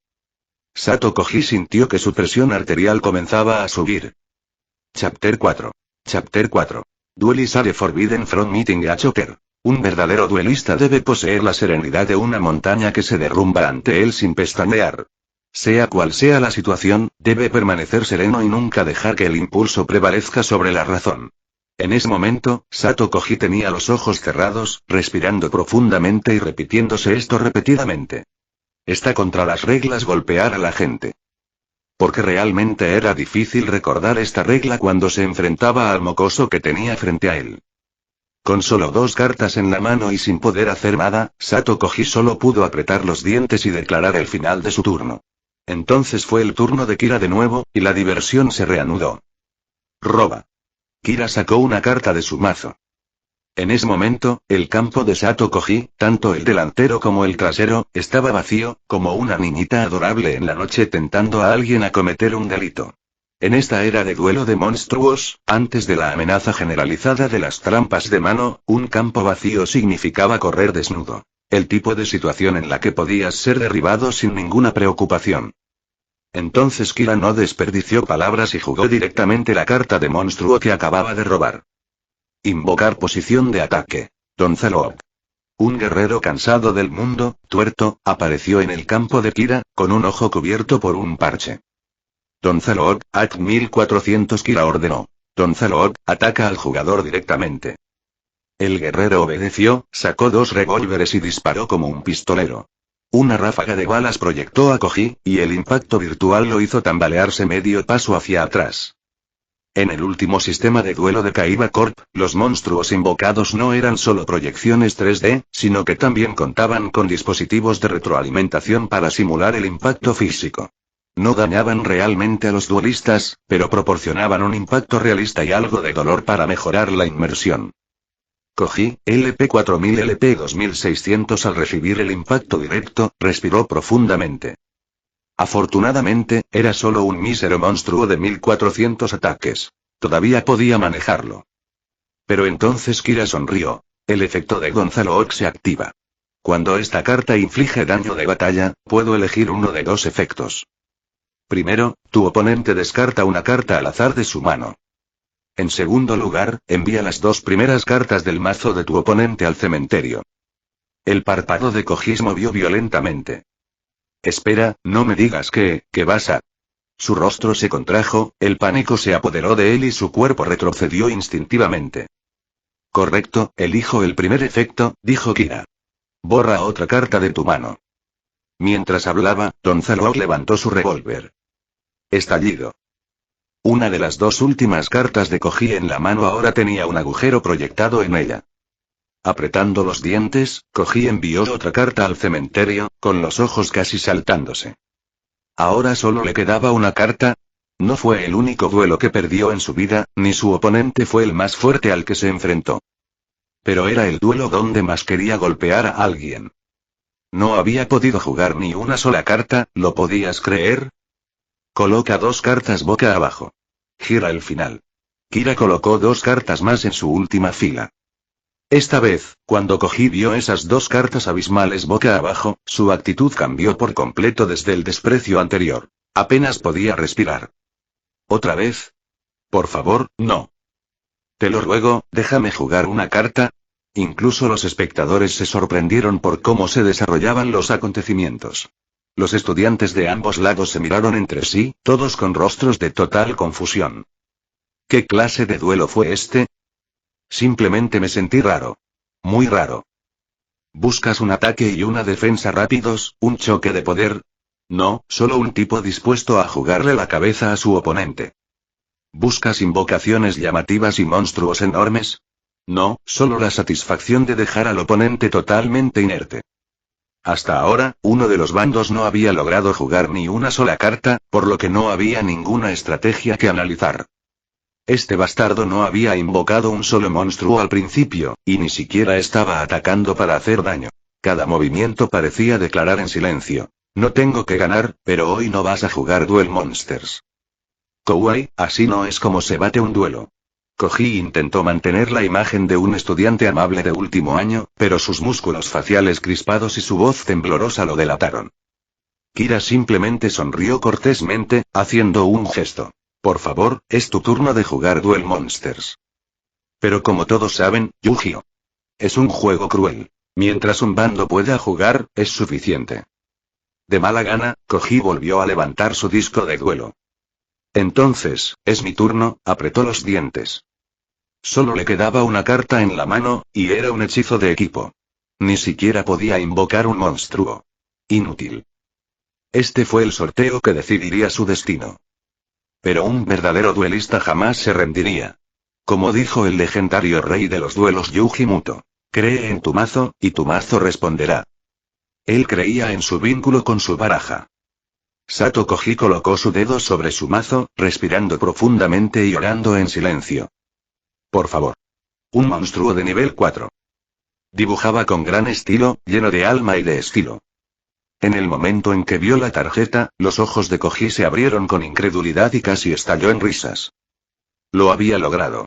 Sato Koji sintió que su presión arterial comenzaba a subir. Chapter 4. Chapter 4. Duelist are forbidden from meeting a choker. Un verdadero duelista debe poseer la serenidad de una montaña que se derrumba ante él sin pestañear. Sea cual sea la situación, debe permanecer sereno y nunca dejar que el impulso prevalezca sobre la razón. En ese momento, Sato Koji tenía los ojos cerrados, respirando profundamente y repitiéndose esto repetidamente. Está contra las reglas golpear a la gente. Porque realmente era difícil recordar esta regla cuando se enfrentaba al mocoso que tenía frente a él. Con solo 2 cartas en la mano y sin poder hacer nada, Sato Koji solo pudo apretar los dientes y declarar el final de su turno. Entonces fue el turno de Kira de nuevo, y la diversión se reanudó. Roba. Kira sacó una carta de su mazo. En ese momento, el campo de Sato Koji, tanto el delantero como el trasero, estaba vacío, como una niñita adorable en la noche tentando a alguien a cometer un delito. En esta era de duelo de monstruos, antes de la amenaza generalizada de las trampas de mano, un campo vacío significaba correr desnudo. El tipo de situación en la que podías ser derribado sin ninguna preocupación. Entonces Kira no desperdició palabras y jugó directamente la carta de monstruo que acababa de robar. Invocar posición de ataque. Donzaloog. Un guerrero cansado del mundo, tuerto, apareció en el campo de Kira, con un ojo cubierto por un parche. Donzaloog, AT 1400. Kira ordenó. Donzaloog, ataca al jugador directamente. El guerrero obedeció, sacó 2 revólveres y disparó como un pistolero. Una ráfaga de balas proyectó a Koji, y el impacto virtual lo hizo tambalearse medio paso hacia atrás. En el último sistema de duelo de Kaiba Corp, los monstruos invocados no eran solo proyecciones 3D, sino que también contaban con dispositivos de retroalimentación para simular el impacto físico. No dañaban realmente a los duelistas, pero proporcionaban un impacto realista y algo de dolor para mejorar la inmersión. Koji, LP4000 LP2600 al recibir el impacto directo, respiró profundamente. Afortunadamente, era solo un mísero monstruo de 1400 ataques. Todavía podía manejarlo. Pero entonces Kira sonrió. El efecto de Gonzalo se activa. Cuando esta carta inflige daño de batalla, puedo elegir uno de 2 efectos. Primero, tu oponente descarta una carta al azar de su mano. En segundo lugar, envía las 2 primeras cartas del mazo de tu oponente al cementerio. El párpado de Koji se movió violentamente. Espera, no me digas que vas a... Su rostro se contrajo, el pánico se apoderó de él y su cuerpo retrocedió instintivamente. Correcto, elijo el primer efecto, dijo Kira. Borra otra carta de tu mano. Mientras hablaba, Gonzalo levantó su revólver. Estallido. Una de las dos últimas cartas de Koji en la mano ahora tenía un agujero proyectado en ella. Apretando los dientes, Koji envió otra carta al cementerio, con los ojos casi saltándose. Ahora solo le quedaba una carta. No fue el único duelo que perdió en su vida, ni su oponente fue el más fuerte al que se enfrentó. Pero era el duelo donde más quería golpear a alguien. No había podido jugar ni una sola carta, ¿lo podías creer? Coloca dos cartas boca abajo. Gira el final. Kira colocó dos cartas más en su última fila. Esta vez, cuando Koji vio esas dos cartas abismales boca abajo, su actitud cambió por completo desde el desprecio anterior. Apenas podía respirar. ¿Otra vez? Por favor, no. Te lo ruego, déjame jugar una carta. Incluso los espectadores se sorprendieron por cómo se desarrollaban los acontecimientos. Los estudiantes de ambos lados se miraron entre sí, todos con rostros de total confusión. ¿Qué clase de duelo fue este? Simplemente me sentí raro. Muy raro. ¿Buscas un ataque y una defensa rápidos, un choque de poder? No, solo un tipo dispuesto a jugarle la cabeza a su oponente. ¿Buscas invocaciones llamativas y monstruos enormes? No, solo la satisfacción de dejar al oponente totalmente inerte. Hasta ahora, uno de los bandos no había logrado jugar ni una sola carta, por lo que no había ninguna estrategia que analizar. Este bastardo no había invocado un solo monstruo al principio, y ni siquiera estaba atacando para hacer daño. Cada movimiento parecía declarar en silencio: no tengo que ganar, pero hoy no vas a jugar Duel Monsters. Kouei, así no es como se bate un duelo. Koji intentó mantener la imagen de un estudiante amable de último año, pero sus músculos faciales crispados y su voz temblorosa lo delataron. Kira simplemente sonrió cortésmente, haciendo un gesto. Por favor, es tu turno de jugar Duel Monsters. Pero como todos saben, Yu-Gi-Oh! Es un juego cruel. Mientras un bando pueda jugar, es suficiente. De mala gana, Koji volvió a levantar su disco de duelo. Entonces, es mi turno, apretó los dientes. Solo le quedaba una carta en la mano, y era un hechizo de equipo. Ni siquiera podía invocar un monstruo. Inútil. Este fue el sorteo que decidiría su destino. Pero un verdadero duelista jamás se rendiría. Como dijo el legendario rey de los duelos Yuji Muto, cree en tu mazo, y tu mazo responderá. Él creía en su vínculo con su baraja. Sato Koji colocó su dedo sobre su mazo, respirando profundamente y orando en silencio. Por favor. Un monstruo de nivel 4. Dibujaba con gran estilo, lleno de alma y de estilo. En el momento en que vio la tarjeta, los ojos de Koji se abrieron con incredulidad y casi estalló en risas. Lo había logrado.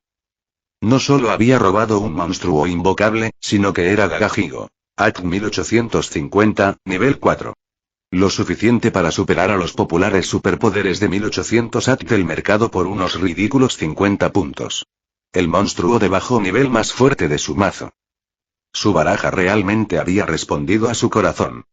No solo había robado un monstruo invocable, sino que era Gagahigo. AT 1850, nivel 4. Lo suficiente para superar a los populares superpoderes de 1800 AT del mercado por unos ridículos 50 puntos. El monstruo de bajo nivel más fuerte de su mazo. Su baraja realmente había respondido a su corazón.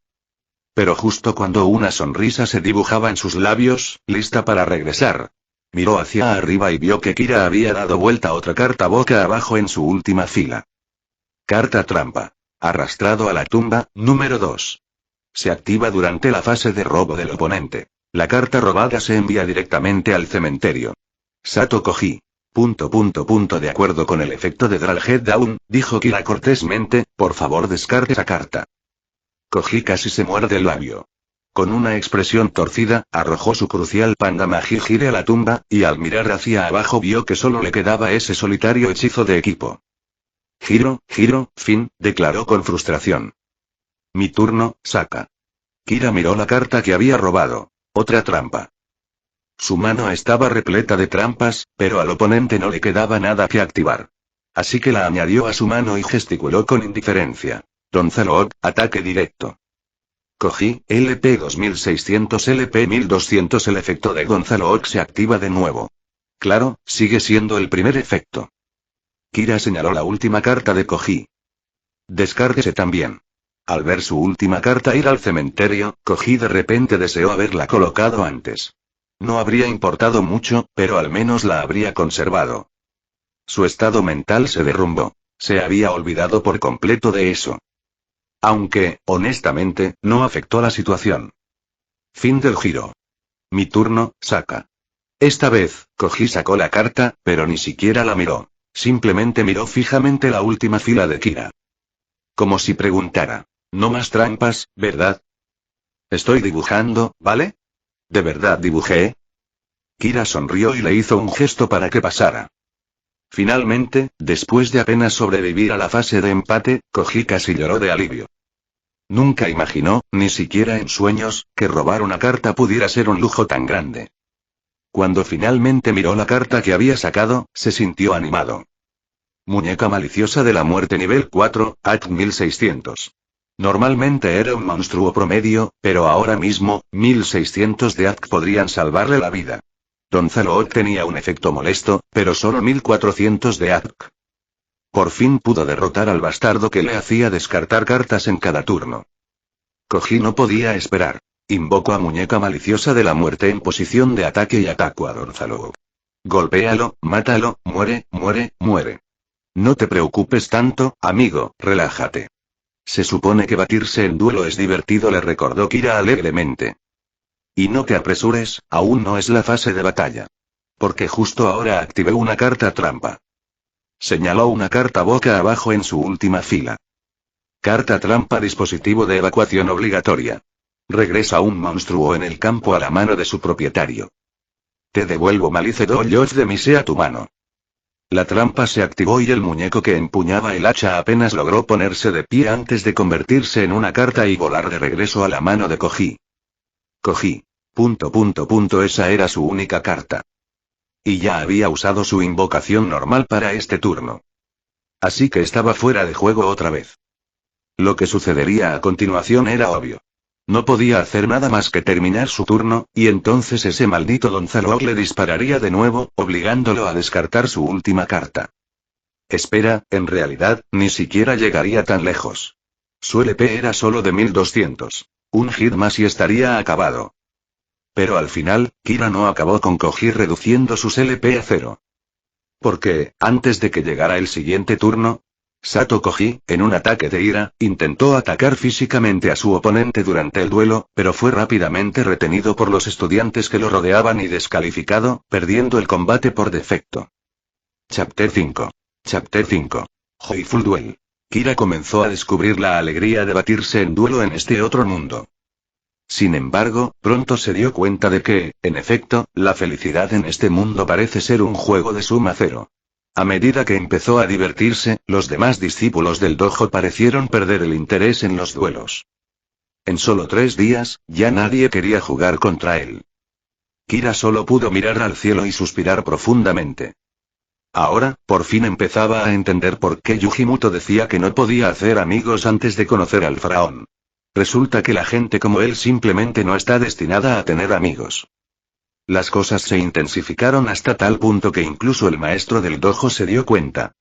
Pero justo cuando una sonrisa se dibujaba en sus labios, lista para regresar, miró hacia arriba y vio que Kira había dado vuelta otra carta boca abajo en su última fila. Carta trampa. Arrastrado a la tumba, número 2. Se activa durante la fase de robo del oponente. La carta robada se envía directamente al cementerio. Sato Koji. De acuerdo con el efecto de Drag Head Down, dijo Kira cortésmente, por favor descargue esa carta. Koji casi se muerde el labio. Con una expresión torcida, arrojó su crucial Panda Magi Gire a la tumba, y al mirar hacia abajo vio que solo le quedaba ese solitario hechizo de equipo. Giro, fin, declaró con frustración. Mi turno, saca. Kira miró la carta que había robado. Otra trampa. Su mano estaba repleta de trampas, pero al oponente no le quedaba nada que activar. Así que la añadió a su mano y gesticuló con indiferencia. Gonzalo, ataque directo. Koji, LP 2600 LP 1200. El efecto de Gonzalo se activa de nuevo. Claro, sigue siendo el primer efecto. Kira señaló la última carta de Koji. Descárguese también. Al ver su última carta ir al cementerio, Koji de repente deseó haberla colocado antes. No habría importado mucho, pero al menos la habría conservado. Su estado mental se derrumbó. Se había olvidado por completo de eso. Aunque, honestamente, no afectó la situación. Fin del giro. Mi turno, Saka. Esta vez, Koji sacó la carta, pero ni siquiera la miró. Simplemente miró fijamente la última fila de Kira. Como si preguntara. No más trampas, ¿verdad? Estoy dibujando, ¿vale? ¿De verdad dibujé? Kira sonrió y le hizo un gesto para que pasara. Finalmente, después de apenas sobrevivir a la fase de empate, Koji casi lloró de alivio. Nunca imaginó, ni siquiera en sueños, que robar una carta pudiera ser un lujo tan grande. Cuando finalmente miró la carta que había sacado, se sintió animado. Muñeca maliciosa de la muerte nivel 4, AT 1600. Normalmente era un monstruo promedio, pero ahora mismo, 1600 de AT podrían salvarle la vida. Gonzalo tenía un efecto molesto, pero solo 1400 de AT. Por fin pudo derrotar al bastardo que le hacía descartar cartas en cada turno. Koji no podía esperar. Invocó a Muñeca maliciosa de la muerte en posición de ataque y atacó a Gonzalo. Golpéalo, mátalo, muere, muere, muere. No te preocupes tanto, amigo, relájate. Se supone que batirse en duelo es divertido, le recordó Kira alegremente. Y no te apresures, aún no es la fase de batalla. Porque justo ahora activé una carta trampa. Señaló una carta boca abajo en su última fila. Carta trampa, dispositivo de evacuación obligatoria. Regresa un monstruo en el campo a la mano de su propietario. Te devuelvo Malice Dojoch de mi sea tu mano. La trampa se activó y el muñeco que empuñaba el hacha apenas logró ponerse de pie antes de convertirse en una carta y volar de regreso a la mano de Koji. Koji. ... Esa era su única carta. Y ya había usado su invocación normal para este turno. Así que estaba fuera de juego otra vez. Lo que sucedería a continuación era obvio. No podía hacer nada más que terminar su turno, y entonces ese maldito Gonzalo le dispararía de nuevo, obligándolo a descartar su última carta. Espera, en realidad, ni siquiera llegaría tan lejos. Su LP era solo de 1200. Un hit más y estaría acabado. Pero al final, Kira no acabó con Koji reduciendo sus LP a 0. Porque, antes de que llegara el siguiente turno, Sato Koji, en un ataque de ira, intentó atacar físicamente a su oponente durante el duelo, pero fue rápidamente retenido por los estudiantes que lo rodeaban y descalificado, perdiendo el combate por defecto. Chapter 5. Chapter 5. Joyful Duel. Kira comenzó a descubrir la alegría de batirse en duelo en este otro mundo. Sin embargo, pronto se dio cuenta de que, en efecto, la felicidad en este mundo parece ser un juego de suma cero. A medida que empezó a divertirse, los demás discípulos del dojo parecieron perder el interés en los duelos. En solo 3 días, ya nadie quería jugar contra él. Kira solo pudo mirar al cielo y suspirar profundamente. Ahora, por fin empezaba a entender por qué Yujimoto decía que no podía hacer amigos antes de conocer al faraón. Resulta que la gente como él simplemente no está destinada a tener amigos. Las cosas se intensificaron hasta tal punto que incluso el maestro del dojo se dio cuenta.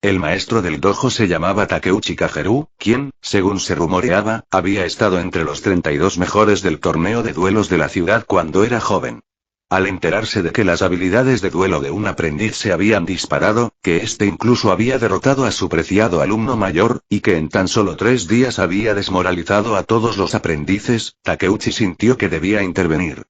El maestro del dojo se llamaba Takeuchi Kageru, quien, según se rumoreaba, había estado entre los 32 mejores del torneo de duelos de la ciudad cuando era joven. Al enterarse de que las habilidades de duelo de un aprendiz se habían disparado, que éste incluso había derrotado a su preciado alumno mayor, y que en tan solo 3 días había desmoralizado a todos los aprendices, Takeuchi sintió que debía intervenir.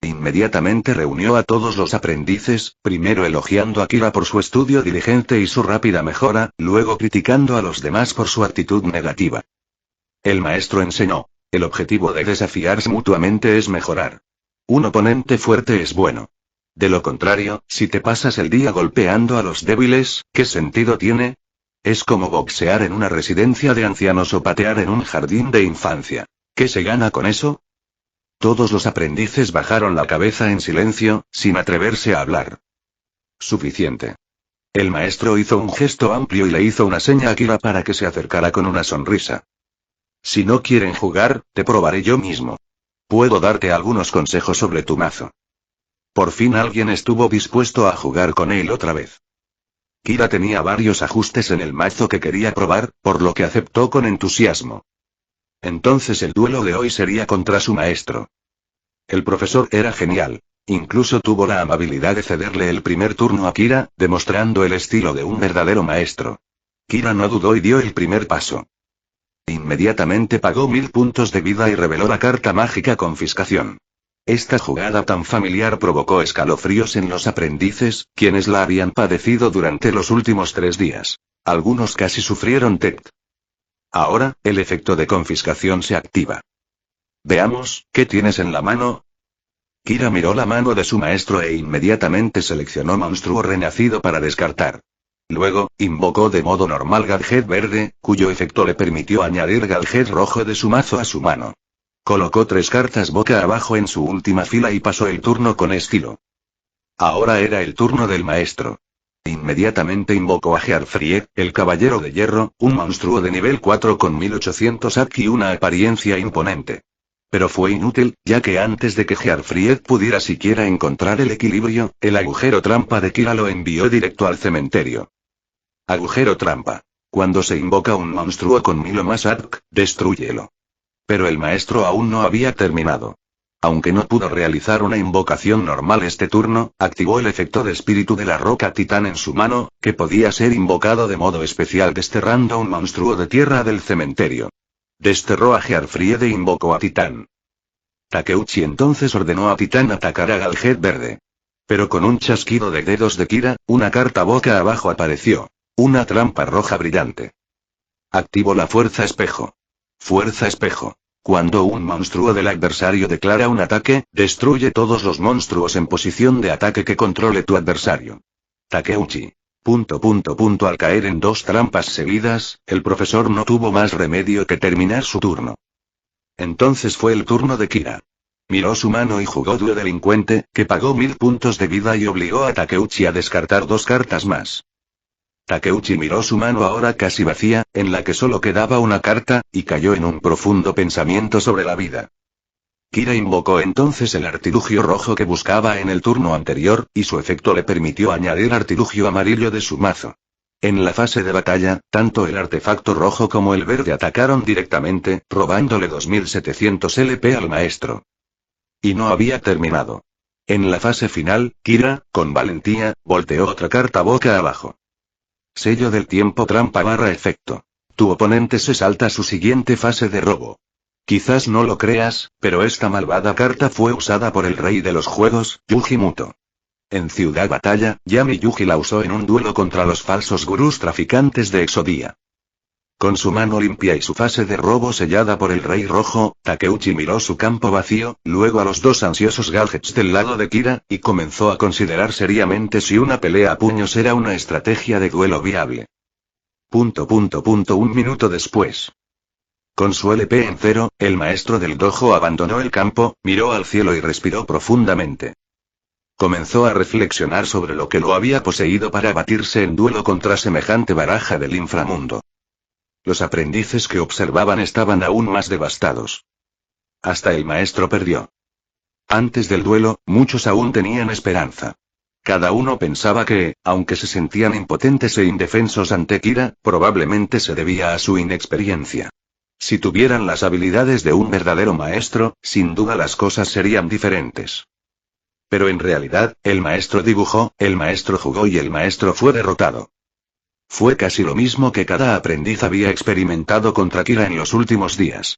Inmediatamente reunió a todos los aprendices, primero elogiando a Kira por su estudio diligente y su rápida mejora, luego criticando a los demás por su actitud negativa. El maestro enseñó: el objetivo de desafiarse mutuamente es mejorar. Un oponente fuerte es bueno. De lo contrario, si te pasas el día golpeando a los débiles, ¿qué sentido tiene? Es como boxear en una residencia de ancianos o patear en un jardín de infancia. ¿Qué se gana con eso? Todos los aprendices bajaron la cabeza en silencio, sin atreverse a hablar. Suficiente. El maestro hizo un gesto amplio y le hizo una seña a Kira para que se acercara con una sonrisa. Si no quieren jugar, te probaré yo mismo. Puedo darte algunos consejos sobre tu mazo. Por fin alguien estuvo dispuesto a jugar con él otra vez. Kira tenía varios ajustes en el mazo que quería probar, por lo que aceptó con entusiasmo. Entonces el duelo de hoy sería contra su maestro. El profesor era genial. Incluso tuvo la amabilidad de cederle el primer turno a Kira, demostrando el estilo de un verdadero maestro. Kira no dudó y dio el primer paso. Inmediatamente pagó 1000 puntos de vida y reveló la carta mágica confiscación. Esta jugada tan familiar provocó escalofríos en los aprendices, quienes la habían padecido durante los últimos 3 días. Algunos casi sufrieron TET. Ahora, el efecto de confiscación se activa. Veamos, ¿qué tienes en la mano? Kira miró la mano de su maestro e inmediatamente seleccionó monstruo renacido para descartar. Luego, invocó de modo normal Gadget verde, cuyo efecto le permitió añadir Gadget rojo de su mazo a su mano. Colocó 3 cartas boca abajo en su última fila y pasó el turno con estilo. Ahora era el turno del maestro. Inmediatamente invocó a Heartfried, el caballero de hierro, un monstruo de nivel 4 con 1800 AC y una apariencia imponente. Pero fue inútil, ya que antes de que Heartfried pudiera siquiera encontrar el equilibrio, el agujero trampa de Kira lo envió directo al cementerio. Agujero trampa. Cuando se invoca un monstruo con 1000 o más AC, destrúyelo. Pero el maestro aún no había terminado. Aunque no pudo realizar una invocación normal este turno, activó el efecto de espíritu de la roca titán en su mano, que podía ser invocado de modo especial desterrando un monstruo de tierra del cementerio. Desterró a Heartfried e invocó a Titán. Takeuchi entonces ordenó a Titán atacar a Gadget verde. Pero con un chasquido de dedos de Kira, una carta boca abajo apareció. Una trampa roja brillante. Activó la fuerza espejo. Fuerza espejo. Cuando un monstruo del adversario declara un ataque, destruye todos los monstruos en posición de ataque que controle tu adversario. Takeuchi. Al caer en 2 trampas seguidas, el profesor no tuvo más remedio que terminar su turno. Entonces fue el turno de Kira. Miró su mano y jugó duro delincuente, que pagó 1000 puntos de vida y obligó a Takeuchi a descartar 2 cartas más. Takeuchi miró su mano ahora casi vacía, en la que solo quedaba una carta, y cayó en un profundo pensamiento sobre la vida. Kira invocó entonces el artilugio rojo que buscaba en el turno anterior, y su efecto le permitió añadir artilugio amarillo de su mazo. En la fase de batalla, tanto el artefacto rojo como el verde atacaron directamente, robándole 2700 LP al maestro. Y no había terminado. En la fase final, Kira, con valentía, volteó otra carta boca abajo. Sello del tiempo trampa / efecto. Tu oponente se salta su siguiente fase de robo. Quizás no lo creas, pero esta malvada carta fue usada por el rey de los juegos, Yuji Muto. En Ciudad Batalla, Yami Yuji la usó en un duelo contra los falsos gurús traficantes de Exodia. Con su mano limpia y su fase de robo sellada por el rey rojo, Takeuchi miró su campo vacío, luego a los 2 ansiosos gadgets del lado de Kira, y comenzó a considerar seriamente si una pelea a puños era una estrategia de duelo viable. Un minuto después. Con su LP en 0, el maestro del dojo abandonó el campo, miró al cielo y respiró profundamente. Comenzó a reflexionar sobre lo que lo había poseído para batirse en duelo contra semejante baraja del inframundo. Los aprendices que observaban estaban aún más devastados. Hasta el maestro perdió. Antes del duelo, muchos aún tenían esperanza. Cada uno pensaba que, aunque se sentían impotentes e indefensos ante Kira, probablemente se debía a su inexperiencia. Si tuvieran las habilidades de un verdadero maestro, sin duda las cosas serían diferentes. Pero en realidad, el maestro dibujó, el maestro jugó y el maestro fue derrotado. Fue casi lo mismo que cada aprendiz había experimentado contra Kira en los últimos días.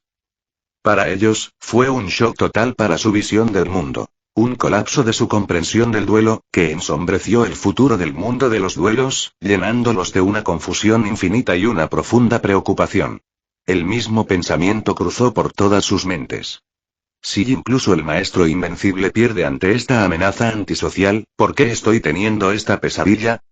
Para ellos, fue un shock total para su visión del mundo. Un colapso de su comprensión del duelo, que ensombreció el futuro del mundo de los duelos, llenándolos de una confusión infinita y una profunda preocupación. El mismo pensamiento cruzó por todas sus mentes. Si incluso el maestro invencible pierde ante esta amenaza antisocial, ¿por qué estoy teniendo esta pesadilla?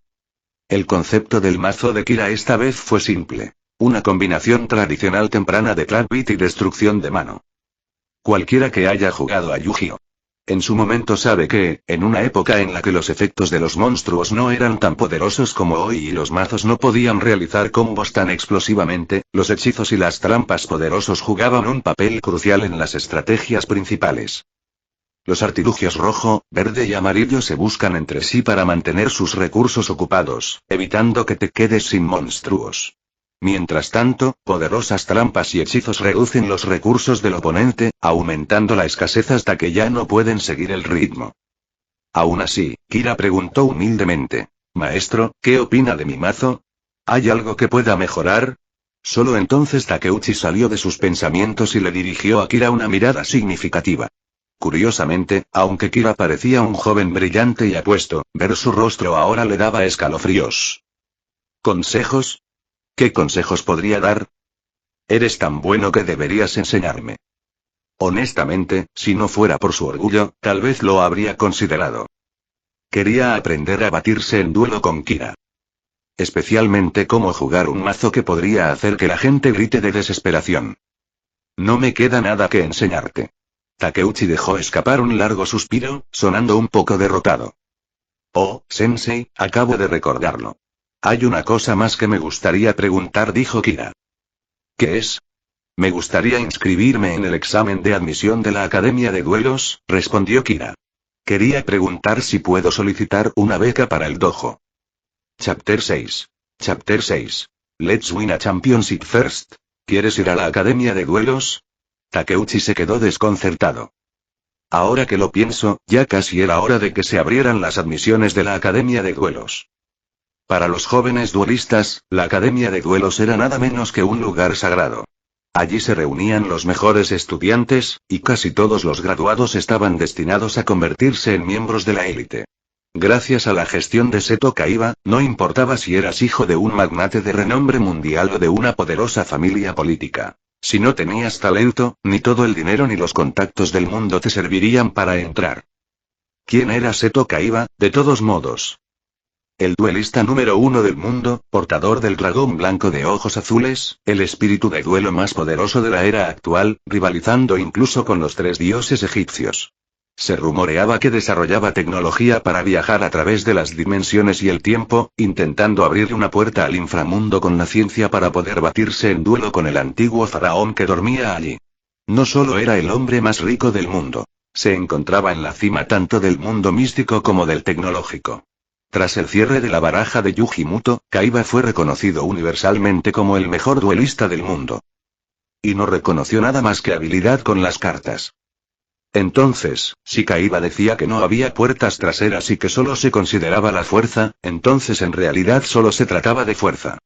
El concepto del mazo de Kira esta vez fue simple. Una combinación tradicional temprana de Clap Beat y destrucción de mano. Cualquiera que haya jugado a Yu-Gi-Oh! En su momento sabe que, en una época en la que los efectos de los monstruos no eran tan poderosos como hoy y los mazos no podían realizar combos tan explosivamente, los hechizos y las trampas poderosos jugaban un papel crucial en las estrategias principales. Los artilugios rojo, verde y amarillo se buscan entre sí para mantener sus recursos ocupados, evitando que te quedes sin monstruos. Mientras tanto, poderosas trampas y hechizos reducen los recursos del oponente, aumentando la escasez hasta que ya no pueden seguir el ritmo. Aún así, Kira preguntó humildemente: Maestro, ¿qué opina de mi mazo? ¿Hay algo que pueda mejorar? Solo entonces Takeuchi salió de sus pensamientos y le dirigió a Kira una mirada significativa. Curiosamente, aunque Kira parecía un joven brillante y apuesto, ver su rostro ahora le daba escalofríos. ¿Consejos? ¿Qué consejos podría dar? Eres tan bueno que deberías enseñarme. Honestamente, si no fuera por su orgullo, tal vez lo habría considerado. Quería aprender a batirse en duelo con Kira. Especialmente cómo jugar un mazo que podría hacer que la gente grite de desesperación. No me queda nada que enseñarte. Takeuchi dejó escapar un largo suspiro, sonando un poco derrotado. Oh, sensei, acabo de recordarlo. Hay una cosa más que me gustaría preguntar, dijo Kira. ¿Qué es? Me gustaría inscribirme en el examen de admisión de la Academia de Duelos, respondió Kira. Quería preguntar si puedo solicitar una beca para el dojo. Chapter 6. Chapter 6. Let's win a championship first. ¿Quieres ir a la Academia de Duelos? Takeuchi se quedó desconcertado. Ahora que lo pienso, ya casi era hora de que se abrieran las admisiones de la Academia de Duelos. Para los jóvenes duelistas, la Academia de Duelos era nada menos que un lugar sagrado. Allí se reunían los mejores estudiantes, y casi todos los graduados estaban destinados a convertirse en miembros de la élite. Gracias a la gestión de Seto Kaiba, no importaba si eras hijo de un magnate de renombre mundial o de una poderosa familia política. Si no tenías talento, ni todo el dinero ni los contactos del mundo te servirían para entrar. ¿Quién era Seto Kaiba, de todos modos? El duelista número 1 del mundo, portador del dragón blanco de ojos azules, el espíritu de duelo más poderoso de la era actual, rivalizando incluso con los 3 dioses egipcios. Se rumoreaba que desarrollaba tecnología para viajar a través de las dimensiones y el tiempo, intentando abrir una puerta al inframundo con la ciencia para poder batirse en duelo con el antiguo faraón que dormía allí. No solo era el hombre más rico del mundo. Se encontraba en la cima tanto del mundo místico como del tecnológico. Tras el cierre de la baraja de Yujimoto, Kaiba fue reconocido universalmente como el mejor duelista del mundo. Y no reconoció nada más que habilidad con las cartas. Entonces, si Kaiba decía que no había puertas traseras y que solo se consideraba la fuerza, entonces en realidad solo se trataba de fuerza.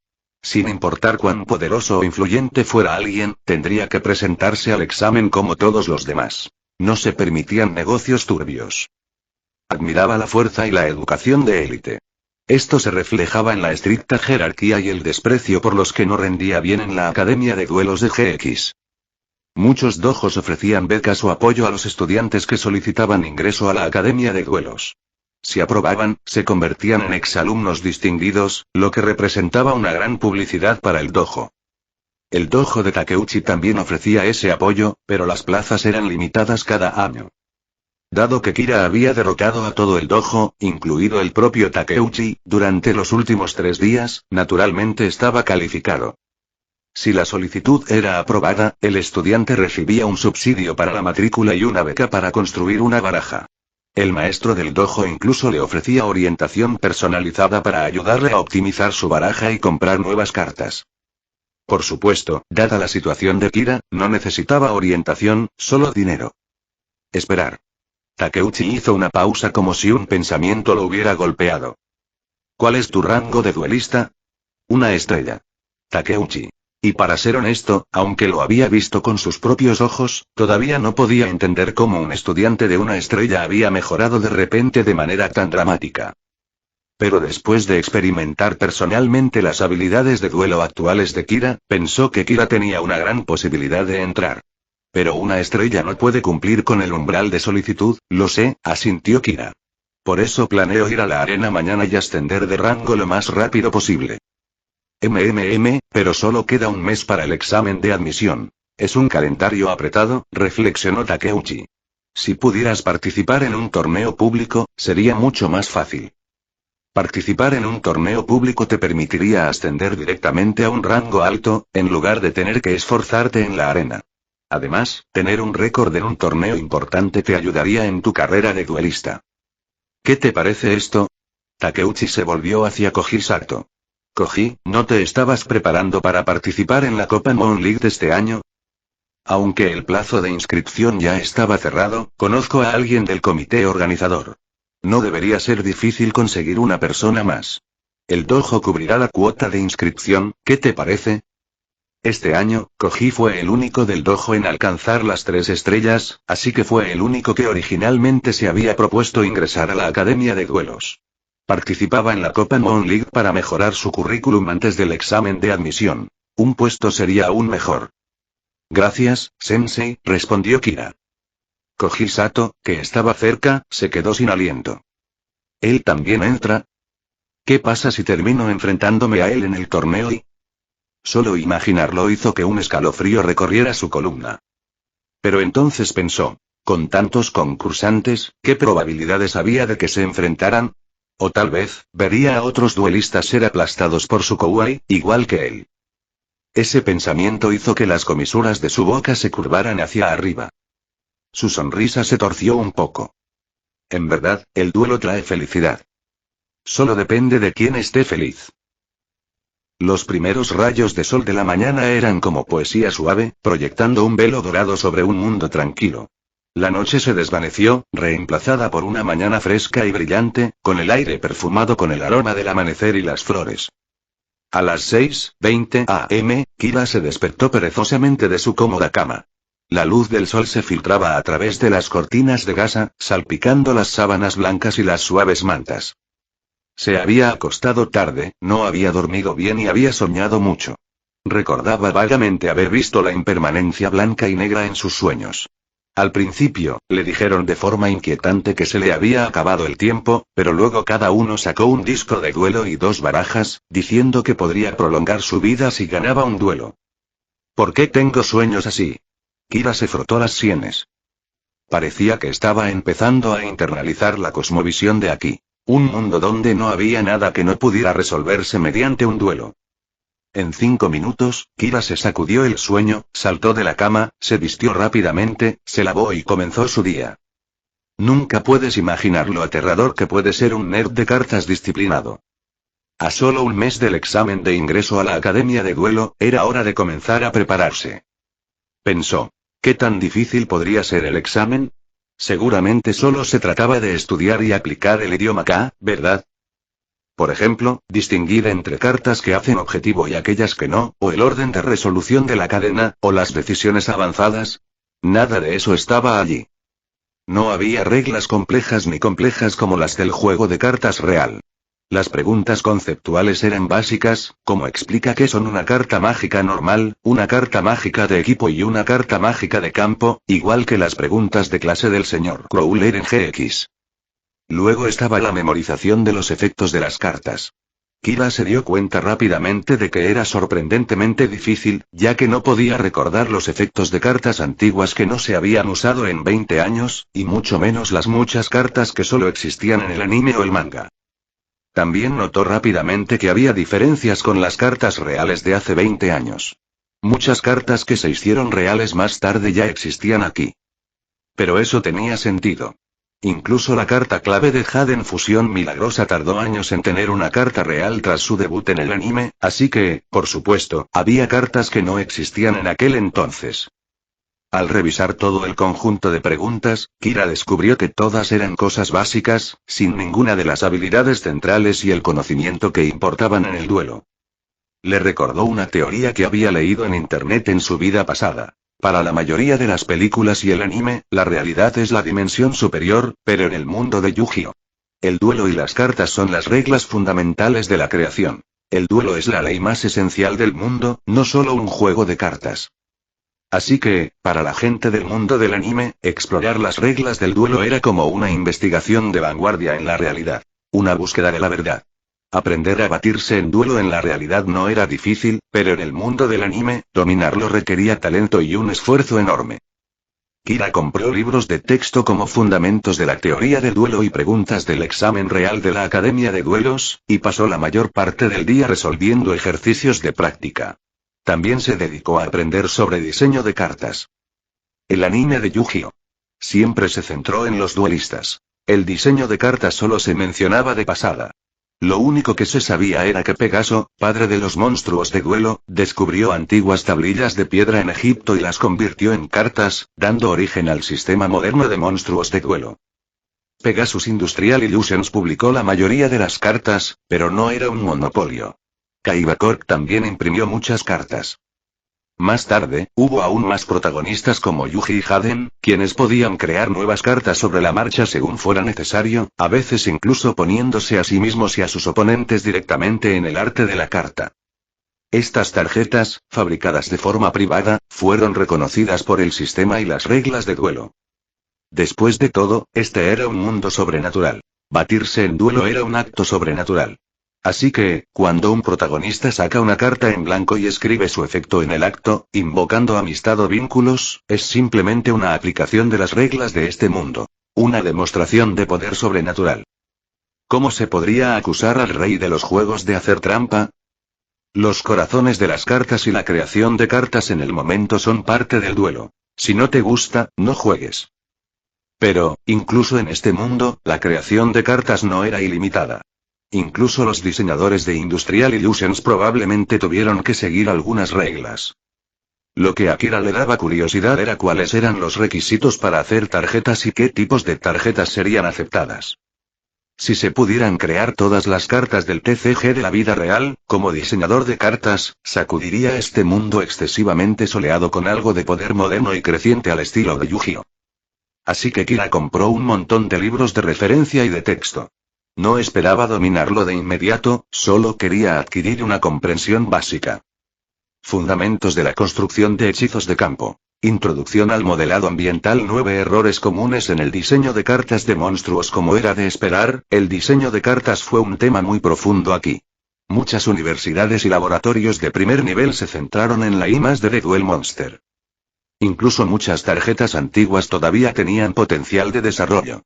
Sin importar cuán poderoso o influyente fuera alguien, tendría que presentarse al examen como todos los demás. No se permitían negocios turbios. Admiraba la fuerza y la educación de élite. Esto se reflejaba en la estricta jerarquía y el desprecio por los que no rendía bien en la Academia de Duelos de GX. Muchos dojos ofrecían becas o apoyo a los estudiantes que solicitaban ingreso a la Academia de Duelos. Si aprobaban, se convertían en exalumnos distinguidos, lo que representaba una gran publicidad para el dojo. El dojo de Takeuchi también ofrecía ese apoyo, pero las plazas eran limitadas cada año. Dado que Kira había derrotado a todo el dojo, incluido el propio Takeuchi, durante los últimos 3 días, naturalmente estaba calificado. Si la solicitud era aprobada, el estudiante recibía un subsidio para la matrícula y una beca para construir una baraja. El maestro del dojo incluso le ofrecía orientación personalizada para ayudarle a optimizar su baraja y comprar nuevas cartas. Por supuesto, dada la situación de Kira, no necesitaba orientación, solo dinero. Esperar. Takeuchi hizo una pausa como si un pensamiento lo hubiera golpeado. ¿Cuál es tu rango de duelista? Una estrella. Takeuchi. Y para ser honesto, aunque lo había visto con sus propios ojos, todavía no podía entender cómo un estudiante de una estrella había mejorado de repente de manera tan dramática. Pero después de experimentar personalmente las habilidades de duelo actuales de Kira, pensó que Kira tenía una gran posibilidad de entrar. Pero una estrella no puede cumplir con el umbral de solicitud, lo sé, asintió Kira. Por eso planeo ir a la arena mañana y ascender de rango lo más rápido posible. Pero solo queda un mes para el examen de admisión. Es un calendario apretado, reflexionó Takeuchi. Si pudieras participar en un torneo público, sería mucho más fácil. Participar en un torneo público te permitiría ascender directamente a un rango alto, en lugar de tener que esforzarte en la arena. Además, tener un récord en un torneo importante te ayudaría en tu carrera de duelista. ¿Qué te parece esto? Takeuchi se volvió hacia Koji Sato. Koji, ¿no te estabas preparando para participar en la Copa Moon League de este año? Aunque el plazo de inscripción ya estaba cerrado, conozco a alguien del comité organizador. No debería ser difícil conseguir una persona más. El dojo cubrirá la cuota de inscripción, ¿qué te parece? Este año, Koji fue el único del dojo en alcanzar las 3 estrellas, así que fue el único que originalmente se había propuesto ingresar a la Academia de Duelos. Participaba en la Copa Moon League para mejorar su currículum antes del examen de admisión. Un puesto sería aún mejor. Gracias, Sensei, respondió Kira. Koji Sato, que estaba cerca, se quedó sin aliento. ¿Él también entra? ¿Qué pasa si termino enfrentándome a él en el torneo y...? Solo imaginarlo hizo que un escalofrío recorriera su columna. Pero entonces pensó, con tantos concursantes, ¿qué probabilidades había de que se enfrentaran? O tal vez, vería a otros duelistas ser aplastados por su Kouai, igual que él. Ese pensamiento hizo que las comisuras de su boca se curvaran hacia arriba. Su sonrisa se torció un poco. En verdad, el duelo trae felicidad. Solo depende de quién esté feliz. Los primeros rayos de sol de la mañana eran como poesía suave, proyectando un velo dorado sobre un mundo tranquilo. La noche se desvaneció, reemplazada por una mañana fresca y brillante, con el aire perfumado con el aroma del amanecer y las flores. A las 6:20 am, Kira se despertó perezosamente de su cómoda cama. La luz del sol se filtraba a través de las cortinas de gasa, salpicando las sábanas blancas y las suaves mantas. Se había acostado tarde, no había dormido bien y había soñado mucho. Recordaba vagamente haber visto la impermanencia blanca y negra en sus sueños. Al principio, le dijeron de forma inquietante que se le había acabado el tiempo, pero luego cada uno sacó un disco de duelo y 2 barajas, diciendo que podría prolongar su vida si ganaba un duelo. ¿Por qué tengo sueños así? Kira se frotó las sienes. Parecía que estaba empezando a internalizar la cosmovisión de aquí. Un mundo donde no había nada que no pudiera resolverse mediante un duelo. En 5 minutos, Kira se sacudió el sueño, saltó de la cama, se vistió rápidamente, se lavó y comenzó su día. Nunca puedes imaginar lo aterrador que puede ser un nerd de cartas disciplinado. A solo un mes del examen de ingreso a la Academia de Duelo, era hora de comenzar a prepararse. Pensó, ¿qué tan difícil podría ser el examen? Seguramente solo se trataba de estudiar y aplicar el idioma K, ¿verdad? Por ejemplo, distinguir entre cartas que hacen objetivo y aquellas que no, o el orden de resolución de la cadena, o las decisiones avanzadas. Nada de eso estaba allí. No había reglas complejas ni complejas como las del juego de cartas real. Las preguntas conceptuales eran básicas, como explica qué son una carta mágica normal, una carta mágica de equipo y una carta mágica de campo, igual que las preguntas de clase del señor Crowler en GX. Luego estaba la memorización de los efectos de las cartas. Kira se dio cuenta rápidamente de que era sorprendentemente difícil, ya que no podía recordar los efectos de cartas antiguas que no se habían usado en 20 años, y mucho menos las muchas cartas que solo existían en el anime o el manga. También notó rápidamente que había diferencias con las cartas reales de hace 20 años. Muchas cartas que se hicieron reales más tarde ya existían aquí. Pero eso tenía sentido. Incluso la carta clave de Jaden Fusión Milagrosa tardó años en tener una carta real tras su debut en el anime, así que, por supuesto, había cartas que no existían en aquel entonces. Al revisar todo el conjunto de preguntas, Kira descubrió que todas eran cosas básicas, sin ninguna de las habilidades centrales y el conocimiento que importaban en el duelo. Le recordó una teoría que había leído en internet en su vida pasada. Para la mayoría de las películas y el anime, la realidad es la dimensión superior, pero en el mundo de Yu-Gi-Oh! El duelo y las cartas son las reglas fundamentales de la creación. El duelo es la ley más esencial del mundo, no solo un juego de cartas. Así que, para la gente del mundo del anime, explorar las reglas del duelo era como una investigación de vanguardia en la realidad. Una búsqueda de la verdad. Aprender a batirse en duelo en la realidad no era difícil, pero en el mundo del anime, dominarlo requería talento y un esfuerzo enorme. Kira compró libros de texto como Fundamentos de la Teoría del Duelo y Preguntas del Examen Real de la Academia de Duelos, y pasó la mayor parte del día resolviendo ejercicios de práctica. También se dedicó a aprender sobre diseño de cartas. El anime de Yu-Gi-Oh! Siempre se centró en los duelistas. El diseño de cartas solo se mencionaba de pasada. Lo único que se sabía era que Pegaso, padre de los monstruos de duelo, descubrió antiguas tablillas de piedra en Egipto y las convirtió en cartas, dando origen al sistema moderno de monstruos de duelo. Pegasus Industrial Illusions publicó la mayoría de las cartas, pero no era un monopolio. Kaiba Corp también imprimió muchas cartas. Más tarde, hubo aún más protagonistas como Yuji y Haden, quienes podían crear nuevas cartas sobre la marcha según fuera necesario, a veces incluso poniéndose a sí mismos y a sus oponentes directamente en el arte de la carta. Estas tarjetas, fabricadas de forma privada, fueron reconocidas por el sistema y las reglas de duelo. Después de todo, este era un mundo sobrenatural. Batirse en duelo era un acto sobrenatural. Así que, cuando un protagonista saca una carta en blanco y escribe su efecto en el acto, invocando amistad o vínculos, es simplemente una aplicación de las reglas de este mundo. Una demostración de poder sobrenatural. ¿Cómo se podría acusar al rey de los juegos de hacer trampa? Los corazones de las cartas y la creación de cartas en el momento son parte del duelo. Si no te gusta, no juegues. Pero, incluso en este mundo, la creación de cartas no era ilimitada. Incluso los diseñadores de Industrial Illusions probablemente tuvieron que seguir algunas reglas. Lo que a Kira le daba curiosidad era cuáles eran los requisitos para hacer tarjetas y qué tipos de tarjetas serían aceptadas. Si se pudieran crear todas las cartas del TCG de la vida real, como diseñador de cartas, sacudiría este mundo excesivamente soleado con algo de poder moderno y creciente al estilo de Yu-Gi-Oh! Así que Kira compró un montón de libros de referencia y de texto. No esperaba dominarlo de inmediato, solo quería adquirir una comprensión básica. Fundamentos de la construcción de hechizos de campo. Introducción al modelado ambiental. 9 errores comunes en el diseño de cartas de monstruos. Como era de esperar, el diseño de cartas fue un tema muy profundo aquí. Muchas universidades y laboratorios de primer nivel se centraron en la I+D de Duel Monster. Incluso muchas tarjetas antiguas todavía tenían potencial de desarrollo.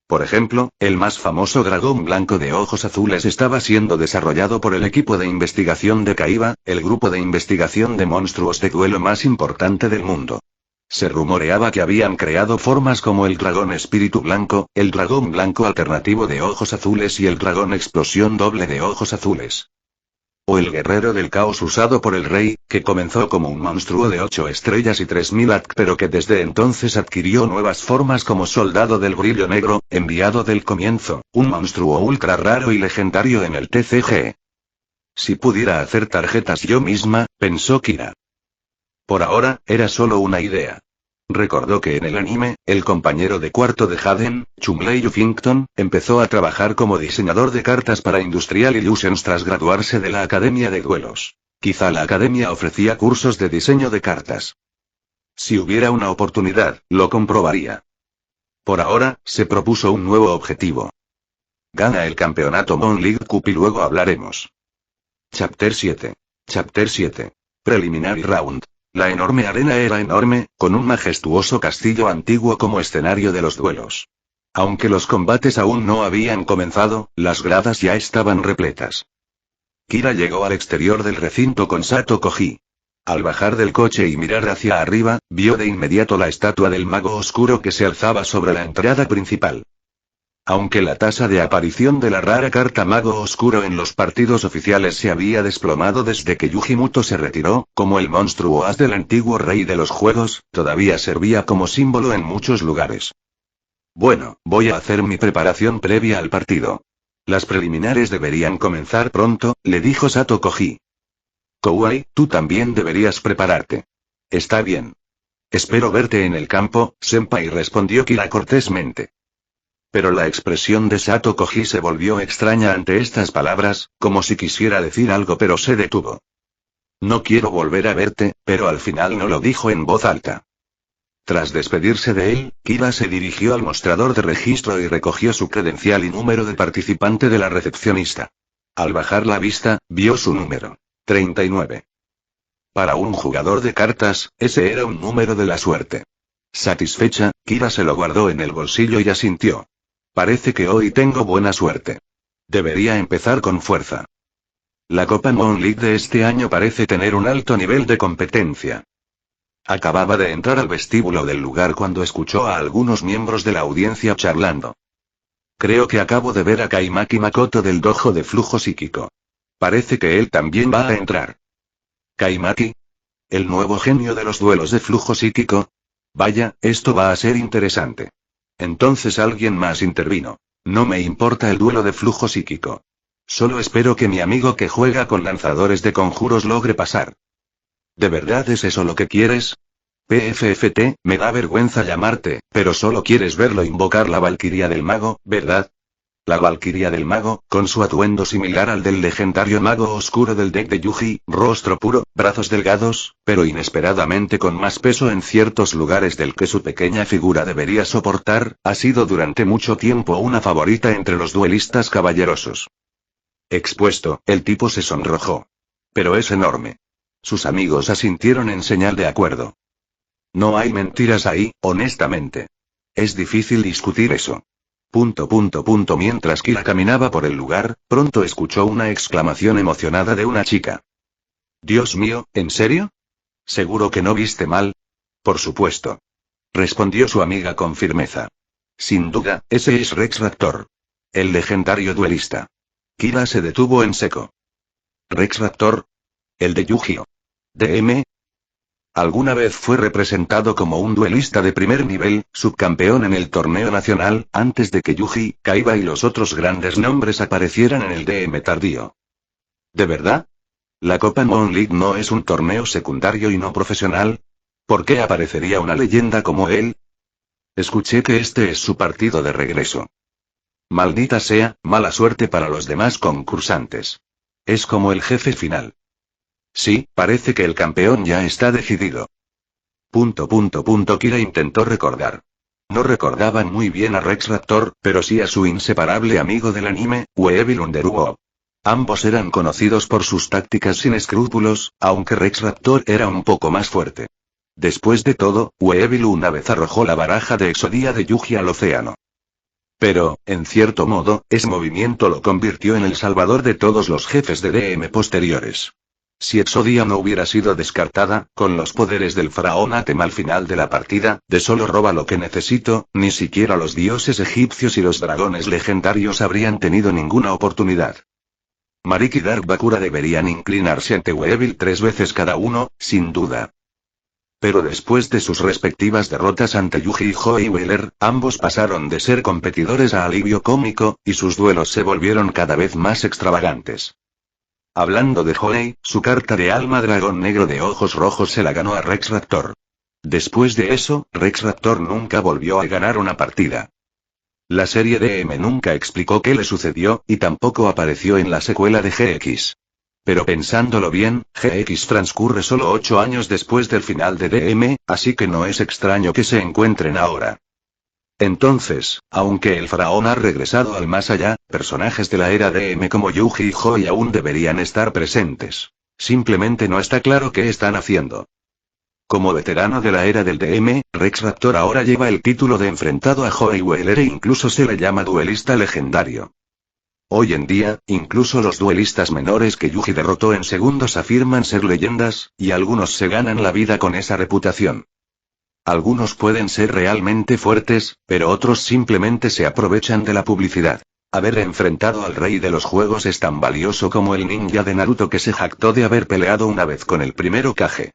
Por ejemplo, el más famoso dragón blanco de ojos azules estaba siendo desarrollado por el equipo de investigación de Kaiba, el grupo de investigación de monstruos de duelo más importante del mundo. Se rumoreaba que habían creado formas como el dragón espíritu blanco, el dragón blanco alternativo de ojos azules y el dragón explosión doble de ojos azules. O el guerrero del caos usado por el rey, que comenzó como un monstruo de 8 estrellas y 3000 ATK, pero que desde entonces adquirió nuevas formas como soldado del brillo negro, enviado del comienzo, un monstruo ultra raro y legendario en el TCG. Si pudiera hacer tarjetas yo misma, pensó Kira. Por ahora, era solo una idea. Recordó que en el anime, el compañero de cuarto de Haden, Chumley Uffington, empezó a trabajar como diseñador de cartas para Industrial Illusions tras graduarse de la Academia de Duelos. Quizá la academia ofrecía cursos de diseño de cartas. Si hubiera una oportunidad, lo comprobaría. Por ahora, se propuso un nuevo objetivo. Gana el campeonato Moon League Cup y luego hablaremos. Chapter 7. Chapter 7. Preliminary Round. La enorme arena era enorme, con un majestuoso castillo antiguo como escenario de los duelos. Aunque los combates aún no habían comenzado, las gradas ya estaban repletas. Kira llegó al exterior del recinto con Sato Koji. Al bajar del coche y mirar hacia arriba, vio de inmediato la estatua del mago oscuro que se alzaba sobre la entrada principal. Aunque la tasa de aparición de la rara carta Mago Oscuro en los partidos oficiales se había desplomado desde que Yujimoto se retiró, como el monstruo as del antiguo rey de los juegos, todavía servía como símbolo en muchos lugares. Bueno, voy a hacer mi preparación previa al partido. Las preliminares deberían comenzar pronto, le dijo Sato Koji. Kouai, tú también deberías prepararte. Está bien. Espero verte en el campo, senpai, respondió Kira cortésmente. Pero la expresión de Sato Koji se volvió extraña ante estas palabras, como si quisiera decir algo pero se detuvo. No quiero volver a verte, pero al final no lo dijo en voz alta. Tras despedirse de él, Kira se dirigió al mostrador de registro y recogió su credencial y número de participante de la recepcionista. Al bajar la vista, vio su número. 39. Para un jugador de cartas, ese era un número de la suerte. Satisfecha, Kira se lo guardó en el bolsillo y asintió. Parece que hoy tengo buena suerte. Debería empezar con fuerza. La Copa Moon League de este año parece tener un alto nivel de competencia. Acababa de entrar al vestíbulo del lugar cuando escuchó a algunos miembros de la audiencia charlando. Creo que acabo de ver a Kaimaki Makoto del dojo de flujo psíquico. Parece que él también va a entrar. ¿Kaimaki? ¿El nuevo genio de los duelos de flujo psíquico? Vaya, esto va a ser interesante. Entonces alguien más intervino. No me importa el duelo de flujo psíquico. Solo espero que mi amigo que juega con lanzadores de conjuros logre pasar. ¿De verdad es eso lo que quieres? PFFT, me da vergüenza llamarte, pero solo quieres verlo invocar la Valquiria del Mago, ¿verdad? La Valquiria del Mago, con su atuendo similar al del legendario mago oscuro del deck de Yuji, rostro puro, brazos delgados, pero inesperadamente con más peso en ciertos lugares del que su pequeña figura debería soportar, ha sido durante mucho tiempo una favorita entre los duelistas caballerosos. Expuesto, el tipo se sonrojó. Pero es enorme. Sus amigos asintieron en señal de acuerdo. No hay mentiras ahí, honestamente. Es difícil discutir eso. Mientras Kira caminaba por el lugar, pronto escuchó una exclamación emocionada de una chica. Dios mío, ¿en serio? ¿Seguro que no viste mal? Por supuesto. Respondió su amiga con firmeza. Sin duda, ese es Rex Raptor. El legendario duelista. Kira se detuvo en seco. ¿Rex Raptor? El de Yu-Gi-Oh! DM. Alguna vez fue representado como un duelista de primer nivel, subcampeón en el torneo nacional, antes de que Yuji, Kaiba y los otros grandes nombres aparecieran en el DM tardío. ¿De verdad? ¿La Copa Moon League no es un torneo secundario y no profesional? ¿Por qué aparecería una leyenda como él? Escuché que este es su partido de regreso. Maldita sea, mala suerte para los demás concursantes. Es como el jefe final. Sí, parece que el campeón ya está decidido. Kira intentó recordar. No recordaban muy bien a Rex Raptor, pero sí a su inseparable amigo del anime, Weevil Underworld. Ambos eran conocidos por sus tácticas sin escrúpulos, aunque Rex Raptor era un poco más fuerte. Después de todo, Weevil una vez arrojó la baraja de Exodia de Yuji al océano. Pero, en cierto modo, ese movimiento lo convirtió en el salvador de todos los jefes de DM posteriores. Si Exodia no hubiera sido descartada, con los poderes del faraón Atem al final de la partida, de solo roba lo que necesito, ni siquiera los dioses egipcios y los dragones legendarios habrían tenido ninguna oportunidad. Marik y Dark Bakura deberían inclinarse ante Weevil 3 veces cada uno, sin duda. Pero después de sus respectivas derrotas ante Yuji y Joey Wheeler, ambos pasaron de ser competidores a alivio cómico, y sus duelos se volvieron cada vez más extravagantes. Hablando de Joey, su carta de alma dragón negro de ojos rojos se la ganó a Rex Raptor. Después de eso, Rex Raptor nunca volvió a ganar una partida. La serie DM nunca explicó qué le sucedió, y tampoco apareció en la secuela de GX. Pero pensándolo bien, GX transcurre solo 8 años después del final de DM, así que no es extraño que se encuentren ahora. Entonces, aunque el faraón ha regresado al más allá, personajes de la era DM como Yuji y Joey aún deberían estar presentes. Simplemente no está claro qué están haciendo. Como veterano de la era del DM, Rex Raptor ahora lleva el título de enfrentado a Joey Wheeler e incluso se le llama duelista legendario. Hoy en día, incluso los duelistas menores que Yuji derrotó en segundos afirman ser leyendas, y algunos se ganan la vida con esa reputación. Algunos pueden ser realmente fuertes, pero otros simplemente se aprovechan de la publicidad. Haber enfrentado al rey de los juegos es tan valioso como el ninja de Naruto que se jactó de haber peleado una vez con el primer Hokage.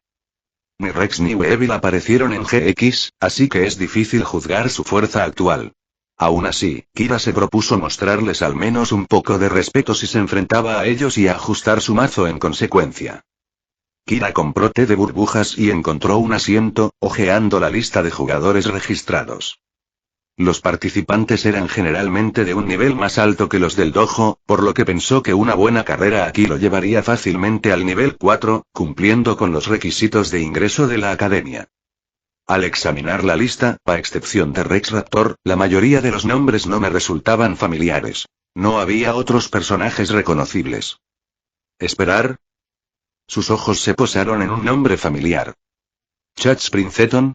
Ni Rex ni Weevil aparecieron en GX, así que es difícil juzgar su fuerza actual. Aún así, Kira se propuso mostrarles al menos un poco de respeto si se enfrentaba a ellos y ajustar su mazo en consecuencia. Kira compró té de burbujas y encontró un asiento, hojeando la lista de jugadores registrados. Los participantes eran generalmente de un nivel más alto que los del dojo, por lo que pensó que una buena carrera aquí lo llevaría fácilmente al nivel 4, cumpliendo con los requisitos de ingreso de la academia. Al examinar la lista, a excepción de Rex Raptor, la mayoría de los nombres no me resultaban familiares. No había otros personajes reconocibles. ¿Esperar? Sus ojos se posaron en un nombre familiar. ¿Chats Princeton?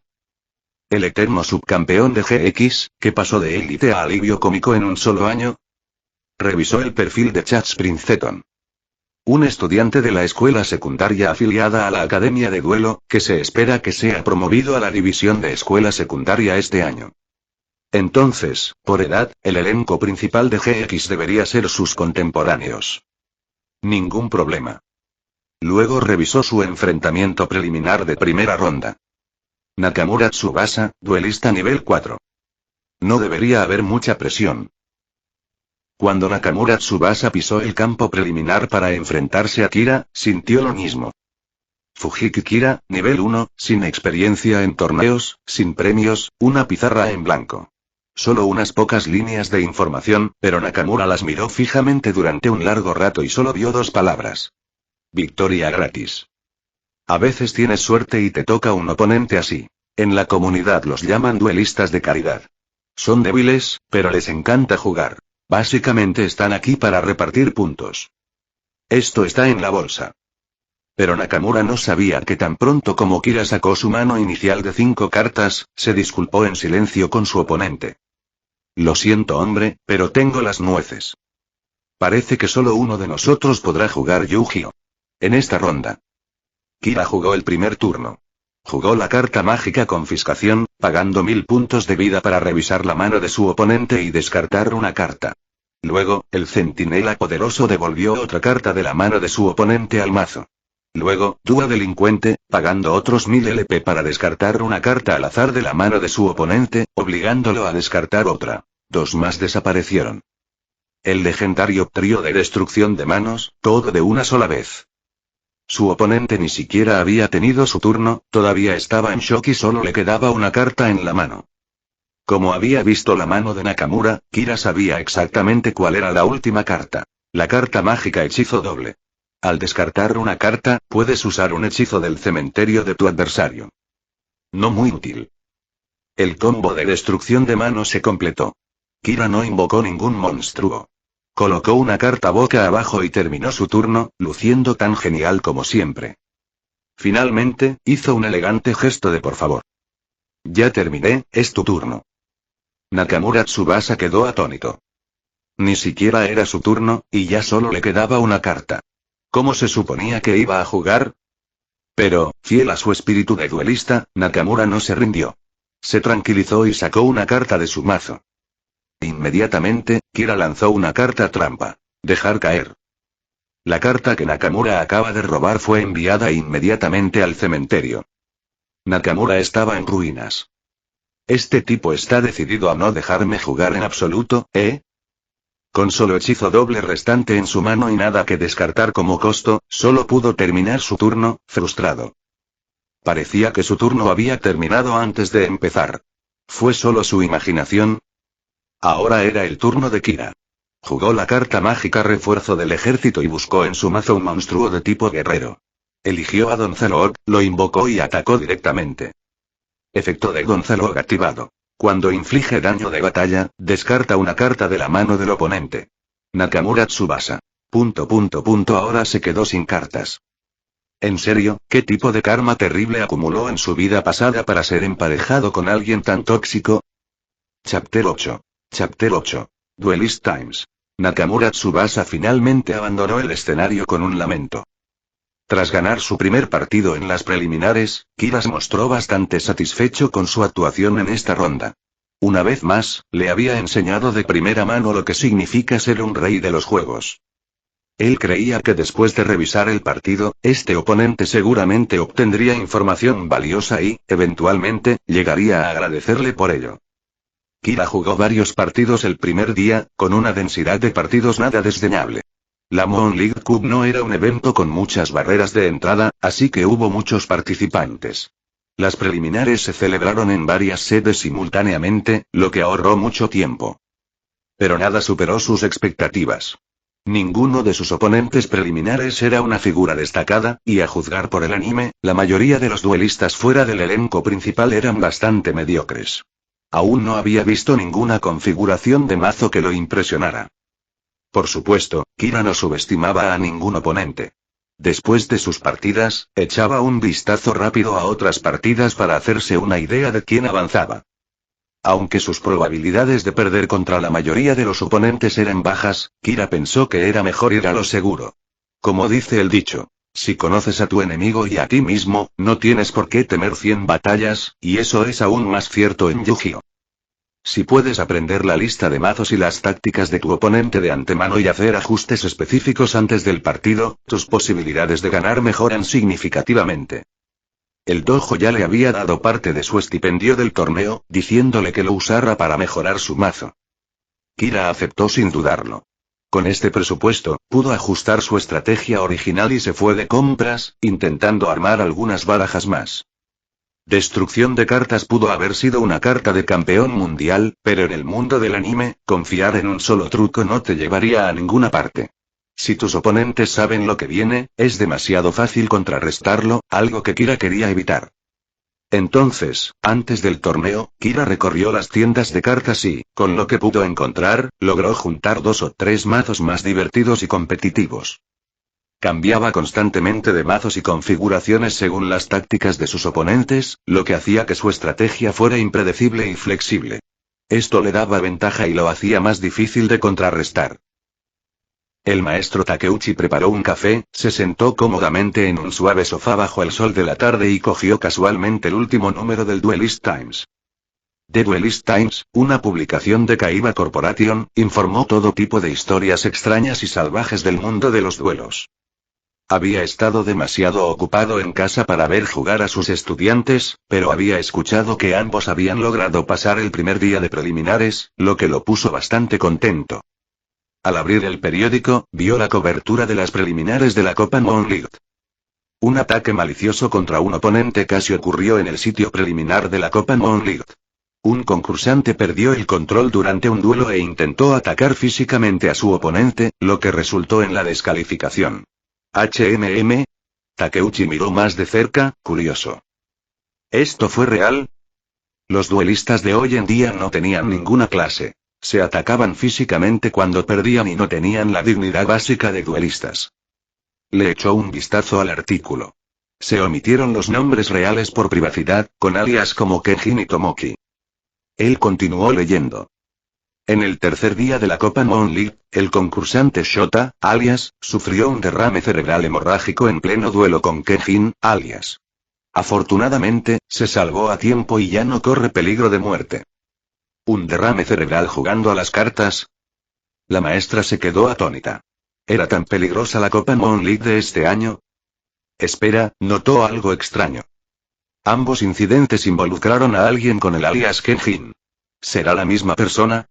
¿El eterno subcampeón de GX, que pasó de élite a alivio cómico en un solo año? Revisó el perfil de Chats Princeton. Un estudiante de la escuela secundaria afiliada a la Academia de Duelo, que se espera que sea promovido a la división de escuela secundaria este año. Entonces, por edad, el elenco principal de GX debería ser sus contemporáneos. Ningún problema. Luego revisó su enfrentamiento preliminar de primera ronda. Nakamura Tsubasa, duelista nivel 4. No debería haber mucha presión. Cuando Nakamura Tsubasa pisó el campo preliminar para enfrentarse a Kira, sintió lo mismo. Fujiki Kira, nivel 1, sin experiencia en torneos, sin premios, una pizarra en blanco. Solo unas pocas líneas de información, pero Nakamura las miró fijamente durante un largo rato y solo vio 2 palabras. Victoria gratis. A veces tienes suerte y te toca un oponente así. En la comunidad los llaman duelistas de caridad. Son débiles, pero les encanta jugar. Básicamente están aquí para repartir puntos. Esto está en la bolsa. Pero Nakamura no sabía que tan pronto como Kira sacó su mano inicial de 5 cartas, se disculpó en silencio con su oponente. Lo siento hombre, pero tengo las nueces. Parece que solo uno de nosotros podrá jugar Yu-Gi-Oh! En esta ronda. Kira jugó el primer turno. Jugó la carta mágica confiscación, pagando 1000 puntos de vida para revisar la mano de su oponente y descartar una carta. Luego, el centinela poderoso devolvió otra carta de la mano de su oponente al mazo. Luego, Dúa delincuente, pagando otros 1000 LP para descartar una carta al azar de la mano de su oponente, obligándolo a descartar otra. 2 más desaparecieron. El legendario trío de destrucción de manos, todo de una sola vez. Su oponente ni siquiera había tenido su turno, todavía estaba en shock y solo le quedaba una carta en la mano. Como había visto la mano de Nakamura, Kira sabía exactamente cuál era la última carta. La carta mágica hechizo doble. Al descartar una carta, puedes usar un hechizo del cementerio de tu adversario. No muy útil. El combo de destrucción de manos se completó. Kira no invocó ningún monstruo. Colocó una carta boca abajo y terminó su turno, luciendo tan genial como siempre. Finalmente, hizo un elegante gesto de por favor. Ya terminé, es tu turno. Nakamura Tsubasa quedó atónito. Ni siquiera era su turno, y ya solo le quedaba una carta. ¿Cómo se suponía que iba a jugar? Pero, fiel a su espíritu de duelista, Nakamura no se rindió. Se tranquilizó y sacó una carta de su mazo. Inmediatamente, Kira lanzó una carta trampa. Dejar caer. La carta que Nakamura acaba de robar fue enviada inmediatamente al cementerio. Nakamura estaba en ruinas. Este tipo está decidido a no dejarme jugar en absoluto, ¿eh? Con solo hechizo doble restante en su mano y nada que descartar como costo, solo pudo terminar su turno, frustrado. Parecía que su turno había terminado antes de empezar. ¿Fue solo su imaginación? Ahora era el turno de Kira. Jugó la carta mágica refuerzo del ejército y buscó en su mazo un monstruo de tipo guerrero. Eligió a Gonzalog, lo invocó y atacó directamente. Efecto de Gonzalog activado. Cuando inflige daño de batalla, descarta una carta de la mano del oponente. Nakamura Tsubasa. Ahora se quedó sin cartas. ¿En serio, qué tipo de karma terrible acumuló en su vida pasada para ser emparejado con alguien tan tóxico? Chapter 8. Duelist Times. Nakamura Tsubasa finalmente abandonó el escenario con un lamento. Tras ganar su primer partido en las preliminares, Kira se mostró bastante satisfecho con su actuación en esta ronda. Una vez más, le había enseñado de primera mano lo que significa ser un rey de los juegos. Él creía que después de revisar el partido, este oponente seguramente obtendría información valiosa y, eventualmente, llegaría a agradecerle por ello. Kira jugó varios partidos el primer día, con una densidad de partidos nada desdeñable. La Moon League Cup no era un evento con muchas barreras de entrada, así que hubo muchos participantes. Las preliminares se celebraron en varias sedes simultáneamente, lo que ahorró mucho tiempo. Pero nada superó sus expectativas. Ninguno de sus oponentes preliminares era una figura destacada, y a juzgar por el anime, la mayoría de los duelistas fuera del elenco principal eran bastante mediocres. Aún no había visto ninguna configuración de mazo que lo impresionara. Por supuesto, Kira no subestimaba a ningún oponente. Después de sus partidas, echaba un vistazo rápido a otras partidas para hacerse una idea de quién avanzaba. Aunque sus probabilidades de perder contra la mayoría de los oponentes eran bajas, Kira pensó que era mejor ir a lo seguro. Como dice el dicho, si conoces a tu enemigo y a ti mismo, no tienes por qué temer 100 batallas, y eso es aún más cierto en Yu-Gi-Oh! Si puedes aprender la lista de mazos y las tácticas de tu oponente de antemano y hacer ajustes específicos antes del partido, tus posibilidades de ganar mejoran significativamente. El dojo ya le había dado parte de su estipendio del torneo, diciéndole que lo usara para mejorar su mazo. Kira aceptó sin dudarlo. Con este presupuesto, pudo ajustar su estrategia original y se fue de compras, intentando armar algunas barajas más. Destrucción de cartas pudo haber sido una carta de campeón mundial, pero en el mundo del anime, confiar en un solo truco no te llevaría a ninguna parte. Si tus oponentes saben lo que viene, es demasiado fácil contrarrestarlo, algo que Kira quería evitar. Entonces, antes del torneo, Kira recorrió las tiendas de cartas y, con lo que pudo encontrar, logró juntar 2 o 3 mazos más divertidos y competitivos. Cambiaba constantemente de mazos y configuraciones según las tácticas de sus oponentes, lo que hacía que su estrategia fuera impredecible y flexible. Esto le daba ventaja y lo hacía más difícil de contrarrestar. El maestro Takeuchi preparó un café, se sentó cómodamente en un suave sofá bajo el sol de la tarde y cogió casualmente el último número del Duelist Times. The Duelist Times, una publicación de Kaiba Corporation, informó todo tipo de historias extrañas y salvajes del mundo de los duelos. Había estado demasiado ocupado en casa para ver jugar a sus estudiantes, pero había escuchado que ambos habían logrado pasar el primer día de preliminares, lo que lo puso bastante contento. Al abrir el periódico, vio la cobertura de las preliminares de la Copa Moonlight. Un ataque malicioso contra un oponente casi ocurrió en el sitio preliminar de la Copa Moonlight. Un concursante perdió el control durante un duelo e intentó atacar físicamente a su oponente, lo que resultó en la descalificación. ¿HMM? Takeuchi miró más de cerca, curioso. ¿Esto fue real? Los duelistas de hoy en día no tenían ninguna clase. Se atacaban físicamente cuando perdían y no tenían la dignidad básica de duelistas. Le echó un vistazo al artículo. Se omitieron los nombres reales por privacidad, con alias como Kejin y Tomoki. Él continuó leyendo. En el tercer día de la Copa Moonlight, el concursante Shota, alias, sufrió un derrame cerebral hemorrágico en pleno duelo con Kejin, alias. Afortunadamente, se salvó a tiempo y ya no corre peligro de muerte. ¿Un derrame cerebral jugando a las cartas? La maestra se quedó atónita. ¿Era tan peligrosa la Copa Moonlight de este año? Espera, notó algo extraño. Ambos incidentes involucraron a alguien con el alias Kejin. ¿Será la misma persona?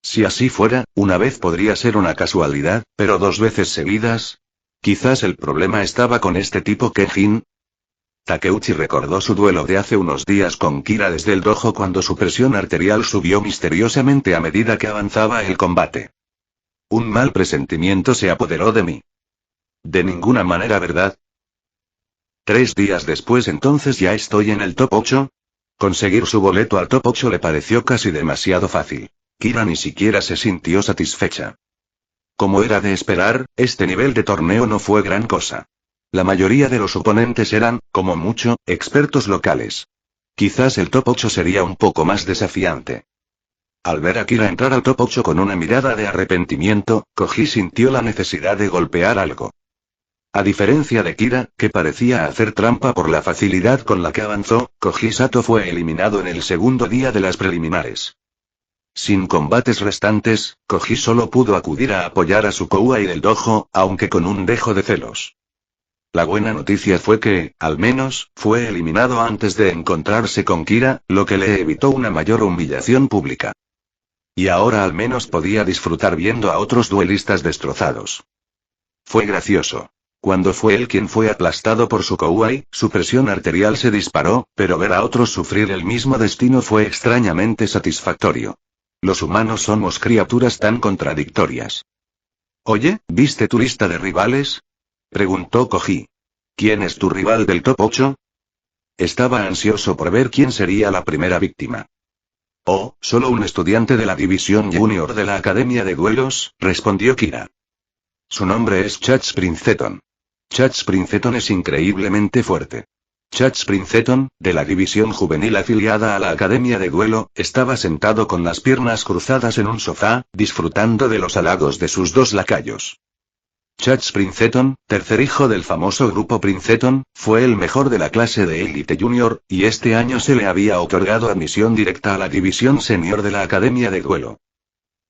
Si así fuera, una vez podría ser una casualidad, pero 2 veces seguidas. Quizás el problema estaba con este tipo Kejin. Takeuchi recordó su duelo de hace unos días con Kira desde el dojo cuando su presión arterial subió misteriosamente a medida que avanzaba el combate. Un mal presentimiento se apoderó de mí. De ninguna manera, ¿verdad? 3 días después entonces ya estoy en el top 8. Conseguir su boleto al top 8 le pareció casi demasiado fácil. Kira ni siquiera se sintió satisfecha. Como era de esperar, este nivel de torneo no fue gran cosa. La mayoría de los oponentes eran, como mucho, expertos locales. Quizás el top 8 sería un poco más desafiante. Al ver a Kira entrar al top 8 con una mirada de arrepentimiento, Koji sintió la necesidad de golpear algo. A diferencia de Kira, que parecía hacer trampa por la facilidad con la que avanzó, Koji Sato fue eliminado en el segundo día de las preliminares. Sin combates restantes, Koji solo pudo acudir a apoyar a su Kouai del dojo, aunque con un dejo de celos. La buena noticia fue que, al menos, fue eliminado antes de encontrarse con Kira, lo que le evitó una mayor humillación pública. Y ahora al menos podía disfrutar viendo a otros duelistas destrozados. Fue gracioso. Cuando fue él quien fue aplastado por su Kouai, su presión arterial se disparó, pero ver a otros sufrir el mismo destino fue extrañamente satisfactorio. Los humanos somos criaturas tan contradictorias. Oye, ¿viste tu lista de rivales? Preguntó Koji. ¿Quién es tu rival del top 8? Estaba ansioso por ver quién sería la primera víctima. Oh, solo un estudiante de la división junior de la Academia de Duelos, respondió Kira. Su nombre es Chach Princeton. Chach Princeton es increíblemente fuerte. Chach Princeton, de la división juvenil afiliada a la Academia de Duelo, estaba sentado con las piernas cruzadas en un sofá, disfrutando de los halagos de sus 2 lacayos. Chach Princeton, tercer hijo del famoso grupo Princeton, fue el mejor de la clase de élite junior, y este año se le había otorgado admisión directa a la división senior de la Academia de Duelo.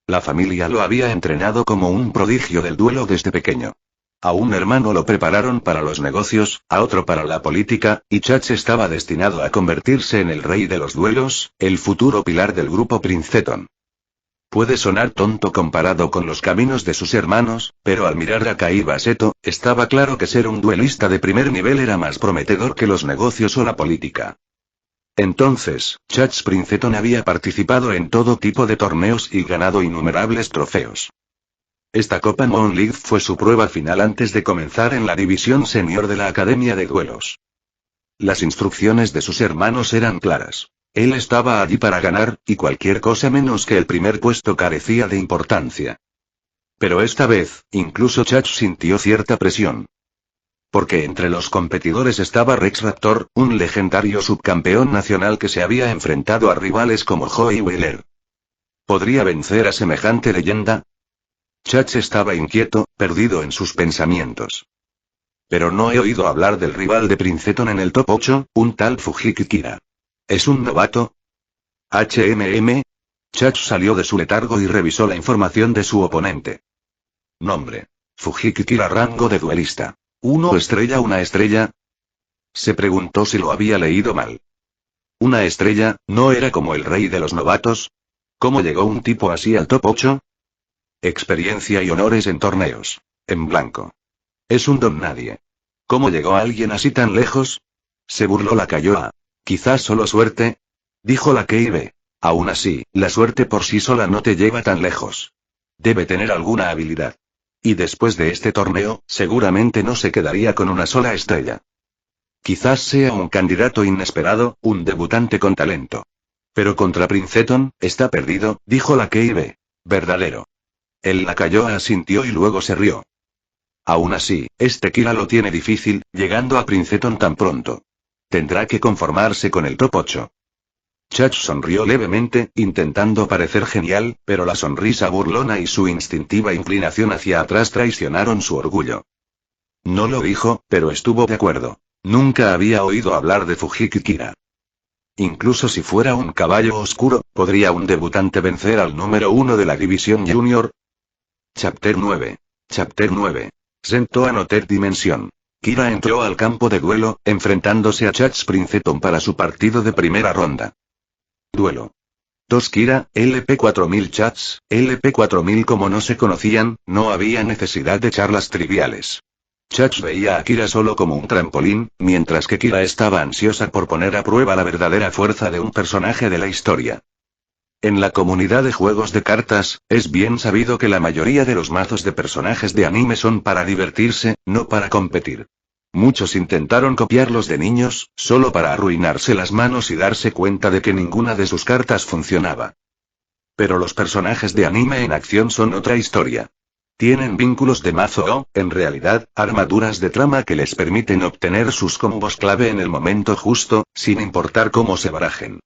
La familia lo había entrenado como un prodigio del duelo desde pequeño. A un hermano lo prepararon para los negocios, a otro para la política, y Chach estaba destinado a convertirse en el rey de los duelos, el futuro pilar del grupo Princeton. Puede sonar tonto comparado con los caminos de sus hermanos, pero al mirar a Kaiba Seto, estaba claro que ser un duelista de primer nivel era más prometedor que los negocios o la política. Entonces, Chats Princeton había participado en todo tipo de torneos y ganado innumerables trofeos. Esta Copa Moon League fue su prueba final antes de comenzar en la división senior de la Academia de Duelos. Las instrucciones de sus hermanos eran claras. Él estaba allí para ganar, y cualquier cosa menos que el primer puesto carecía de importancia. Pero esta vez, incluso Chats sintió cierta presión. Porque entre los competidores estaba Rex Raptor, un legendario subcampeón nacional que se había enfrentado a rivales como Joey Wheeler. ¿Podría vencer a semejante leyenda? Chats estaba inquieto, perdido en sus pensamientos. Pero no he oído hablar del rival de Princeton en el top 8, un tal Fujiki Kira. ¿Es un novato? Chats salió de su letargo y revisó la información de su oponente. Nombre. Fujiki Kira, rango de duelista. 1 estrella, 1 estrella. Se preguntó si lo había leído mal. ¿Una estrella, no era como el rey de los novatos? ¿Cómo llegó un tipo así al top 8? Experiencia y honores en torneos. En blanco. Es un don nadie. ¿Cómo llegó alguien así tan lejos? Se burló la Kaioa. Quizás solo suerte. Dijo la Keibe. Aún así, la suerte por sí sola no te lleva tan lejos. Debe tener alguna habilidad. Y después de este torneo, seguramente no se quedaría con una sola estrella. Quizás sea un candidato inesperado, un debutante con talento. Pero contra Princeton, está perdido, dijo la Keibe. Verdadero. El Lacayo asintió y luego se rió. Aún así, este Kira lo tiene difícil, llegando a Princeton tan pronto. Tendrá que conformarse con el top 8. Chats sonrió levemente, intentando parecer genial, pero la sonrisa burlona y su instintiva inclinación hacia atrás traicionaron su orgullo. No lo dijo, pero estuvo de acuerdo. Nunca había oído hablar de Fujiki Kira. Incluso si fuera un caballo oscuro, ¿podría un debutante vencer al número 1 de la división junior? Chapter 9. Chapter 9. Sento Anoter Dimensión. Kira entró al campo de duelo, enfrentándose a Chats Princeton para su partido de primera ronda. Duelo. 2 Kira, LP4000 Chats, LP4000. Como no se conocían, no había necesidad de charlas triviales. Chats veía a Kira solo como un trampolín, mientras que Kira estaba ansiosa por poner a prueba la verdadera fuerza de un personaje de la historia. En la comunidad de juegos de cartas, es bien sabido que la mayoría de los mazos de personajes de anime son para divertirse, no para competir. Muchos intentaron copiarlos de niños, solo para arruinarse las manos y darse cuenta de que ninguna de sus cartas funcionaba. Pero los personajes de anime en acción son otra historia. Tienen vínculos de mazo o, en realidad, armaduras de trama que les permiten obtener sus combos clave en el momento justo, sin importar cómo se barajen.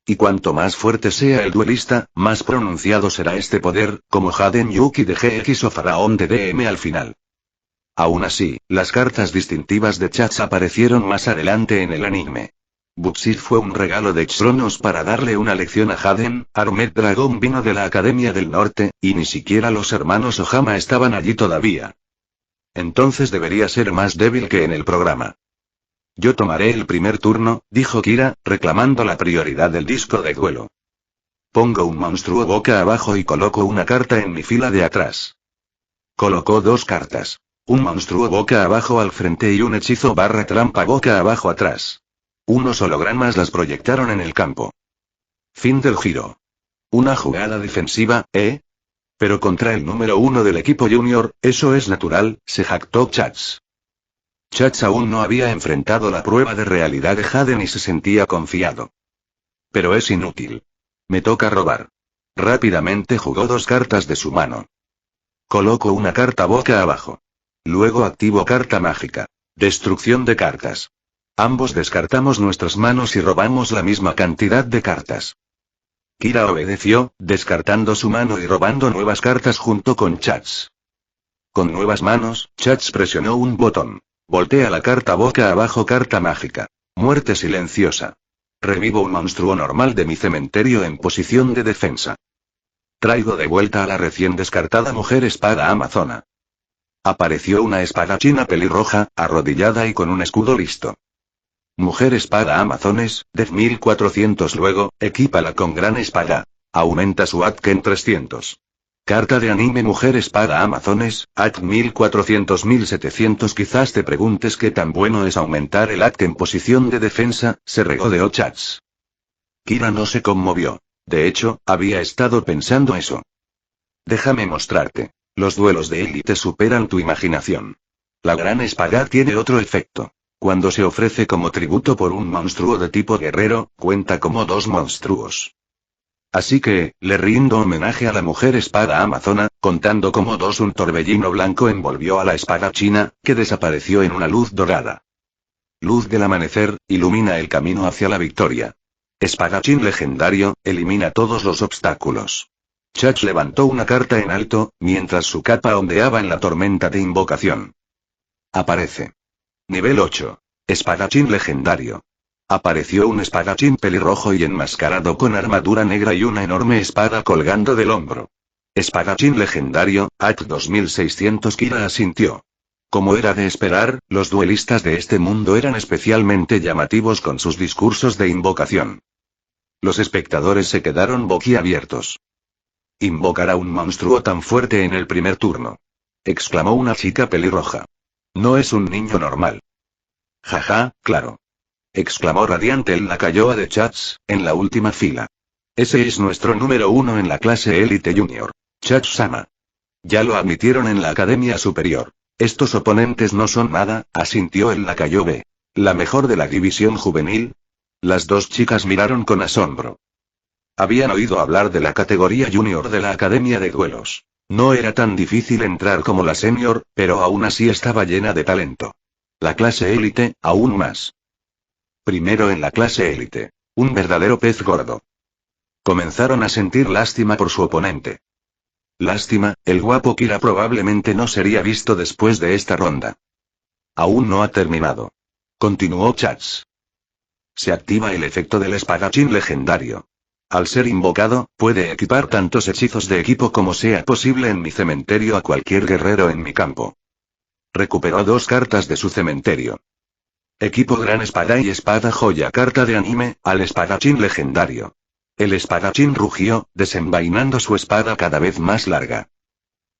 Y cuanto más fuerte sea el duelista, más pronunciado será este poder, como Haden Yuki de GX o Faraón de DM al final. Aún así, las cartas distintivas de Chats aparecieron más adelante en el anime. Buxir fue un regalo de Xronos para darle una lección a Haden. Armed Dragon vino de la Academia del Norte, y ni siquiera los hermanos Ohama estaban allí todavía. Entonces debería ser más débil que en el programa. Yo tomaré el primer turno, dijo Kira, reclamando la prioridad del disco de duelo. Pongo un monstruo boca abajo y coloco una carta en mi fila de atrás. Colocó 2 cartas. Un monstruo boca abajo al frente y un hechizo / trampa boca abajo atrás. Unos hologramas las proyectaron en el campo. Fin del giro. Una jugada defensiva, ¿eh? Pero contra el número 1 del equipo junior, eso es natural, se jactó Chats. Chats aún no había enfrentado la prueba de realidad de Haden y se sentía confiado. Pero es inútil. Me toca robar. Rápidamente jugó 2 cartas de su mano. Coloco una carta boca abajo. Luego activo carta mágica. Destrucción de cartas. Ambos descartamos nuestras manos y robamos la misma cantidad de cartas. Kira obedeció, descartando su mano y robando nuevas cartas junto con Chats. Con nuevas manos, Chats presionó un botón. Voltea la carta boca abajo, carta mágica. Muerte silenciosa. Revivo un monstruo normal de mi cementerio en posición de defensa. Traigo de vuelta a la recién descartada mujer espada amazona. Apareció una espada china pelirroja, arrodillada y con un escudo listo. Mujer espada amazones, Dev 1400. Luego, equípala con gran espada. Aumenta su ATK en 300. Carta de anime Mujeres para Amazones, ATK 1400-1700. Quizás te preguntes qué tan bueno es aumentar el ATK en posición de defensa, se regodeó Chats. Kira no se conmovió. De hecho, había estado pensando eso. Déjame mostrarte. Los duelos de élite superan tu imaginación. La gran espada tiene otro efecto. Cuando se ofrece como tributo por un monstruo de tipo guerrero, cuenta como 2 monstruos. Así que, le rindo homenaje a la mujer espada amazona, contando como 2. Un torbellino blanco envolvió a la espada china, que desapareció en una luz dorada. Luz del amanecer, ilumina el camino hacia la victoria. Espadachín legendario, elimina todos los obstáculos. Chach levantó una carta en alto, mientras su capa ondeaba en la tormenta de invocación. Aparece. Nivel 8. Espadachín legendario. Apareció un espadachín pelirrojo y enmascarado con armadura negra y una enorme espada colgando del hombro. Espadachín legendario, AT 2600. Kira asintió. Como era de esperar, los duelistas de este mundo eran especialmente llamativos con sus discursos de invocación. Los espectadores se quedaron boquiabiertos. «¿Invocará un monstruo tan fuerte en el primer turno?», exclamó una chica pelirroja. «No es un niño normal». «Jaja, claro», exclamó radiante el lacayo de Chats, en la última fila. «Ese es nuestro número 1 en la clase Elite Junior. Chats-sama. Ya lo admitieron en la Academia Superior. Estos oponentes no son nada», asintió el lacayo B. «¿La mejor de la división juvenil?». Las 2 chicas miraron con asombro. Habían oído hablar de la categoría junior de la Academia de Duelos. No era tan difícil entrar como la senior, pero aún así estaba llena de talento. La clase élite, aún más. Primero en la clase élite. Un verdadero pez gordo. Comenzaron a sentir lástima por su oponente. Lástima, el guapo Kira probablemente no sería visto después de esta ronda. Aún no ha terminado. Continuó Chats. Se activa el efecto del espadachín legendario. Al ser invocado, puede equipar tantos hechizos de equipo como sea posible en mi cementerio a cualquier guerrero en mi campo. Recuperó 2 cartas de su cementerio. Equipo Gran Espada y Espada Joya. Carta de anime, al espadachín legendario. El espadachín rugió, desenvainando su espada cada vez más larga.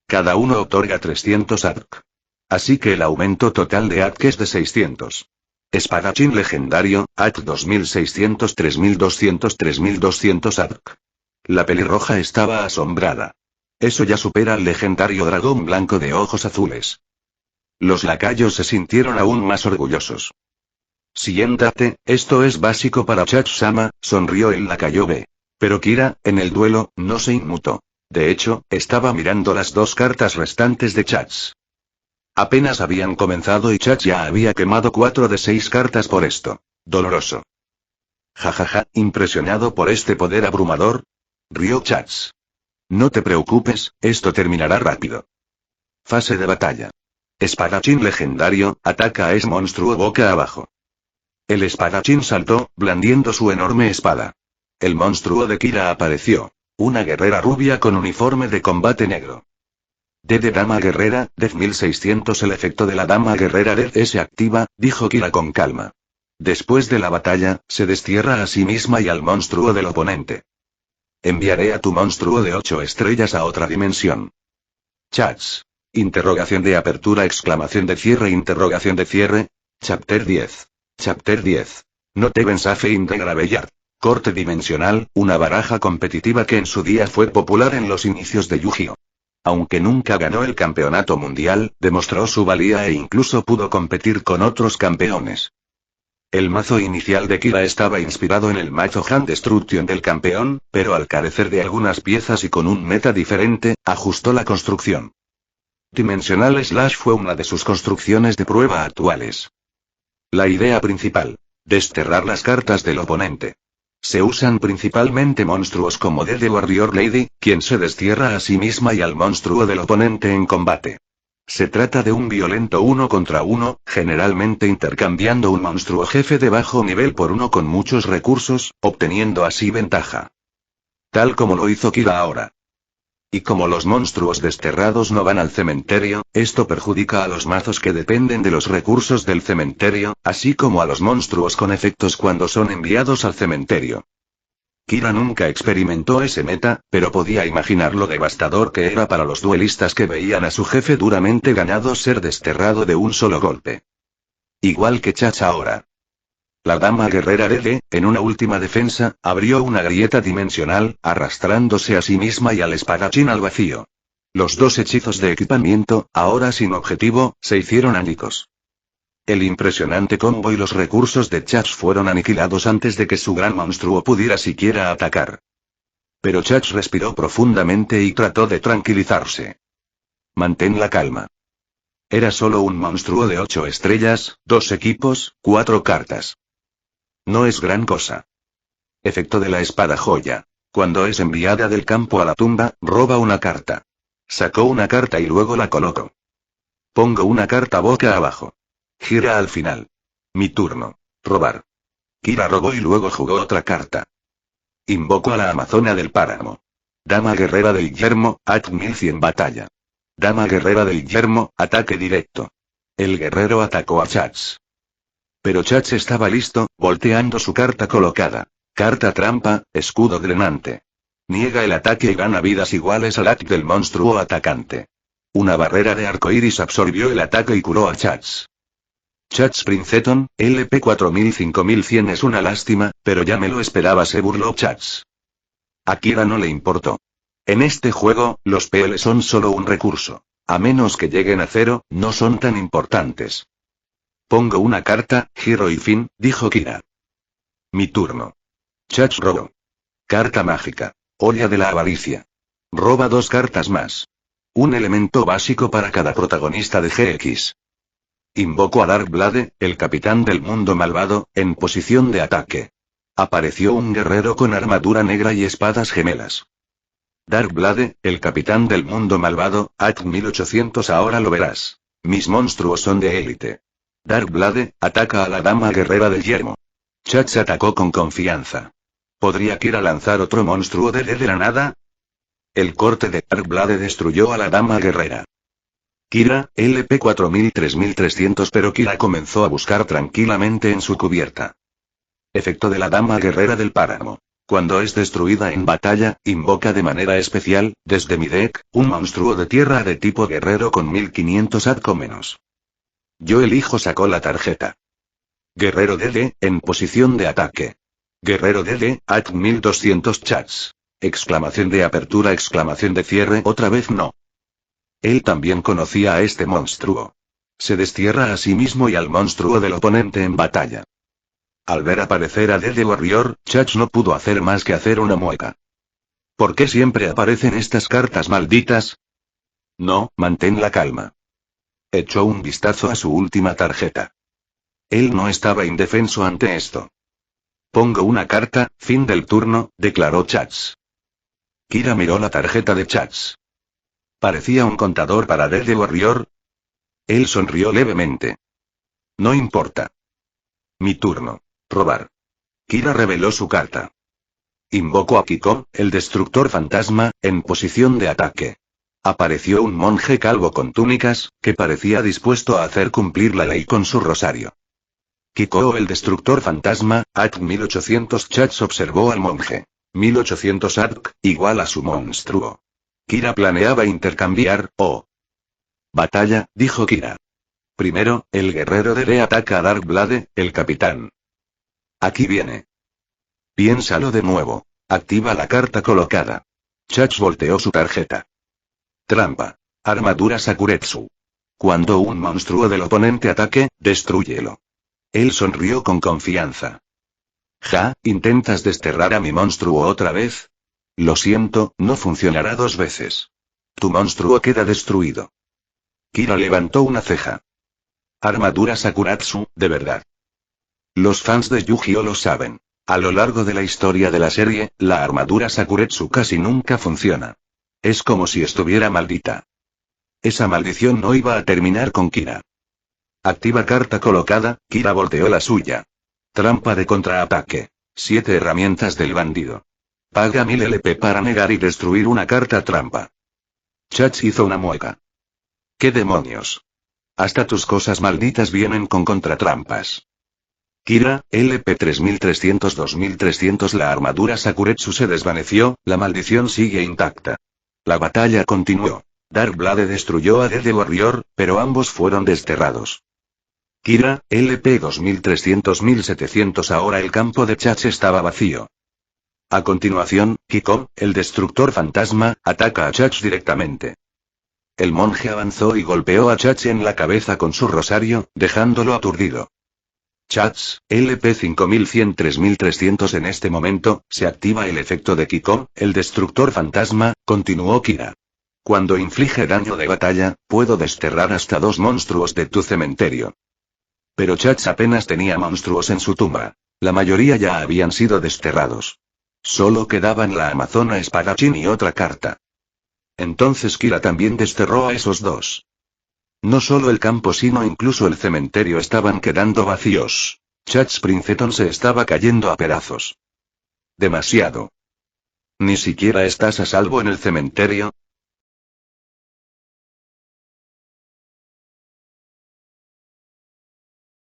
Cada uno otorga 300 ATK. Así que el aumento total de ATK es de 600. Espadachín legendario, ATK 2600, 3200, 3200 ATK. La pelirroja estaba asombrada. Eso ya supera al legendario dragón blanco de ojos azules. Los lacayos se sintieron aún más orgullosos. Siéntate, esto es básico para Chats-sama, sonrió el lacayo B. Pero Kira, en el duelo, no se inmutó. De hecho, estaba mirando las 2 cartas restantes de Chats. Apenas habían comenzado y Chats ya había quemado 4 de 6 cartas por esto. Doloroso. Jajaja, impresionado por este poder abrumador. Rió Chats. No te preocupes, esto terminará rápido. Fase de batalla. Espadachín legendario, ataca a ese monstruo boca abajo. El espadachín saltó, blandiendo su enorme espada. El monstruo de Kira apareció. Una guerrera rubia con uniforme de combate negro. D de Dama Guerrera, Def 1600. El efecto de la Dama Guerrera Def se activa, dijo Kira con calma. Después de la batalla, se destierra a sí misma y al monstruo del oponente. Enviaré a tu monstruo de 8 estrellas a otra dimensión. Chats. Interrogación de apertura, exclamación de cierre, interrogación de cierre. Chapter 10. Chapter 10. No te Safe integra Bellar. Corte dimensional, una baraja competitiva que en su día fue popular en los inicios de Yu-Gi-Oh! Aunque nunca ganó el campeonato mundial, demostró su valía e incluso pudo competir con otros campeones. El mazo inicial de Kira estaba inspirado en el mazo Hand Destruction del campeón, pero al carecer de algunas piezas y con un meta diferente, ajustó la construcción. Dimensional Slash fue una de sus construcciones de prueba actuales. La idea principal: desterrar las cartas del oponente. Se usan principalmente monstruos como The Warrior Lady, quien se destierra a sí misma y al monstruo del oponente en combate. Se trata de un violento 1 contra 1, generalmente intercambiando un monstruo jefe de bajo nivel por uno con muchos recursos, obteniendo así ventaja. Tal como lo hizo Kira ahora. Y como los monstruos desterrados no van al cementerio, esto perjudica a los mazos que dependen de los recursos del cementerio, así como a los monstruos con efectos cuando son enviados al cementerio. Kira nunca experimentó ese meta, pero podía imaginar lo devastador que era para los duelistas que veían a su jefe duramente ganado ser desterrado de un solo golpe. Igual que Chach ahora. La dama guerrera Dede, en una última defensa, abrió una grieta dimensional, arrastrándose a sí misma y al espadachín al vacío. Los dos hechizos de equipamiento, ahora sin objetivo, se hicieron añicos. El impresionante combo y los recursos de Chach fueron aniquilados antes de que su gran monstruo pudiera siquiera atacar. Pero Chach respiró profundamente y trató de tranquilizarse. Mantén la calma. Era solo un monstruo de 8 estrellas, 2 equipos, 4 cartas. No es gran cosa. Efecto de la espada joya. Cuando es enviada del campo a la tumba, roba una carta. Sacó una carta y luego la colocó. Pongo una carta boca abajo. Gira al final. Mi turno. Robar. Kira robó y luego jugó otra carta. Invoco a la amazona del páramo. Dama guerrera del yermo, at 1100 batalla. Dama guerrera del yermo, ataque directo. El guerrero atacó a Chach. Pero Chach estaba listo, volteando su carta colocada. Carta trampa, escudo drenante. Niega el ataque y gana vidas iguales al at del monstruo atacante. Una barrera de arcoíris absorbió el ataque y curó a Chach. Chach Princeton, LP 4000-5100 es una lástima, pero ya me lo esperaba, se burló Chach. A Kira no le importó. En este juego, los PL son solo un recurso. A menos que lleguen a 0, no son tan importantes. Pongo una carta, giro y fin, dijo Kira. Mi turno. Chach robó. Carta mágica. Olla de la avaricia. Roba 2 cartas más. Un elemento básico para cada protagonista de GX. Invoco a Darkblade, el capitán del mundo malvado, en posición de ataque. Apareció un guerrero con armadura negra y espadas gemelas. Darkblade, el capitán del mundo malvado, at 1800 ahora lo verás. Mis monstruos son de élite. Darkblade, ataca a la dama guerrera del yermo. Chach atacó con confianza. ¿Podría Kira lanzar otro monstruo de la nada? El corte de Darkblade destruyó a la dama guerrera. Kira, LP 4000-3300, pero Kira comenzó a buscar tranquilamente en su cubierta. Efecto de la dama guerrera del páramo. Cuando es destruida en batalla, invoca de manera especial, desde mi deck, un monstruo de tierra de tipo guerrero con 1500 AD o menos. Yo elijo sacó la tarjeta. Guerrero DD, en posición de ataque. Guerrero DD, at 1200 chats. Exclamación de apertura, exclamación de cierre, otra vez no. Él también conocía a este monstruo. Se destierra a sí mismo y al monstruo del oponente en batalla. Al ver aparecer a DD Warrior, Chach no pudo hacer más que hacer una mueca. ¿Por qué siempre aparecen estas cartas malditas? No, mantén la calma. Echó un vistazo a su última tarjeta. Él no estaba indefenso ante esto. Pongo una carta, fin del turno, declaró Chach. Kira miró la tarjeta de Chach. ¿Parecía un contador para DD Warrior? Él sonrió levemente. No importa. Mi turno. Robar. Kira reveló su carta. Invoco a Kiko, el destructor fantasma, en posición de ataque. Apareció un monje calvo con túnicas, que parecía dispuesto a hacer cumplir la ley con su rosario. Kiko el destructor fantasma, at 1800 chats observó al monje. 1800 ADK, igual a su monstruo. Kira planeaba intercambiar, Batalla, dijo Kira. Primero, el guerrero DD ataca a Darkblade, el capitán. Aquí viene. Piénsalo de nuevo. Activa la carta colocada. Chach volteó su tarjeta. Trampa. Armadura Sakuretsu. Cuando un monstruo del oponente ataque, destrúyelo. Él sonrió con confianza. Ja, ¿intentas desterrar a mi monstruo otra vez? Lo siento, no funcionará 2 veces. Tu monstruo queda destruido. Kira levantó una ceja. Armadura Sakuratsu, de verdad. Los fans de Yu-Gi-Oh lo saben. A lo largo de la historia de la serie, la armadura Sakuretsu casi nunca funciona. Es como si estuviera maldita. Esa maldición no iba a terminar con Kira. Activa carta colocada, Kira volteó la suya. Trampa de contraataque. 7 herramientas del bandido. Paga 1000 LP para negar y destruir una carta trampa. Chach hizo una mueca. ¿Qué demonios? Hasta tus cosas malditas vienen con contratrampas. Kira, LP 3300-2300. La armadura Sakuretsu se desvaneció, la maldición sigue intacta. La batalla continuó. Darkblade destruyó a Dede Warrior, pero ambos fueron desterrados. Kira, LP 2300-1700. Ahora el campo de Chach estaba vacío. A continuación, Kikom, el destructor fantasma, ataca a Chach directamente. El monje avanzó y golpeó a Chach en la cabeza con su rosario, dejándolo aturdido. Chach, LP 5100-3300. En este momento, se activa el efecto de Kikom, el destructor fantasma, continuó Kira. Cuando inflige daño de batalla, puedo desterrar hasta 2 monstruos de tu cementerio. Pero Chach apenas tenía monstruos en su tumba. La mayoría ya habían sido desterrados. Solo quedaban la amazona espadachín y otra carta. Entonces Kira también desterró a esos 2. No solo el campo sino incluso el cementerio estaban quedando vacíos. Chach Princeton se estaba cayendo a pedazos. Demasiado. ¿Ni siquiera estás a salvo en el cementerio?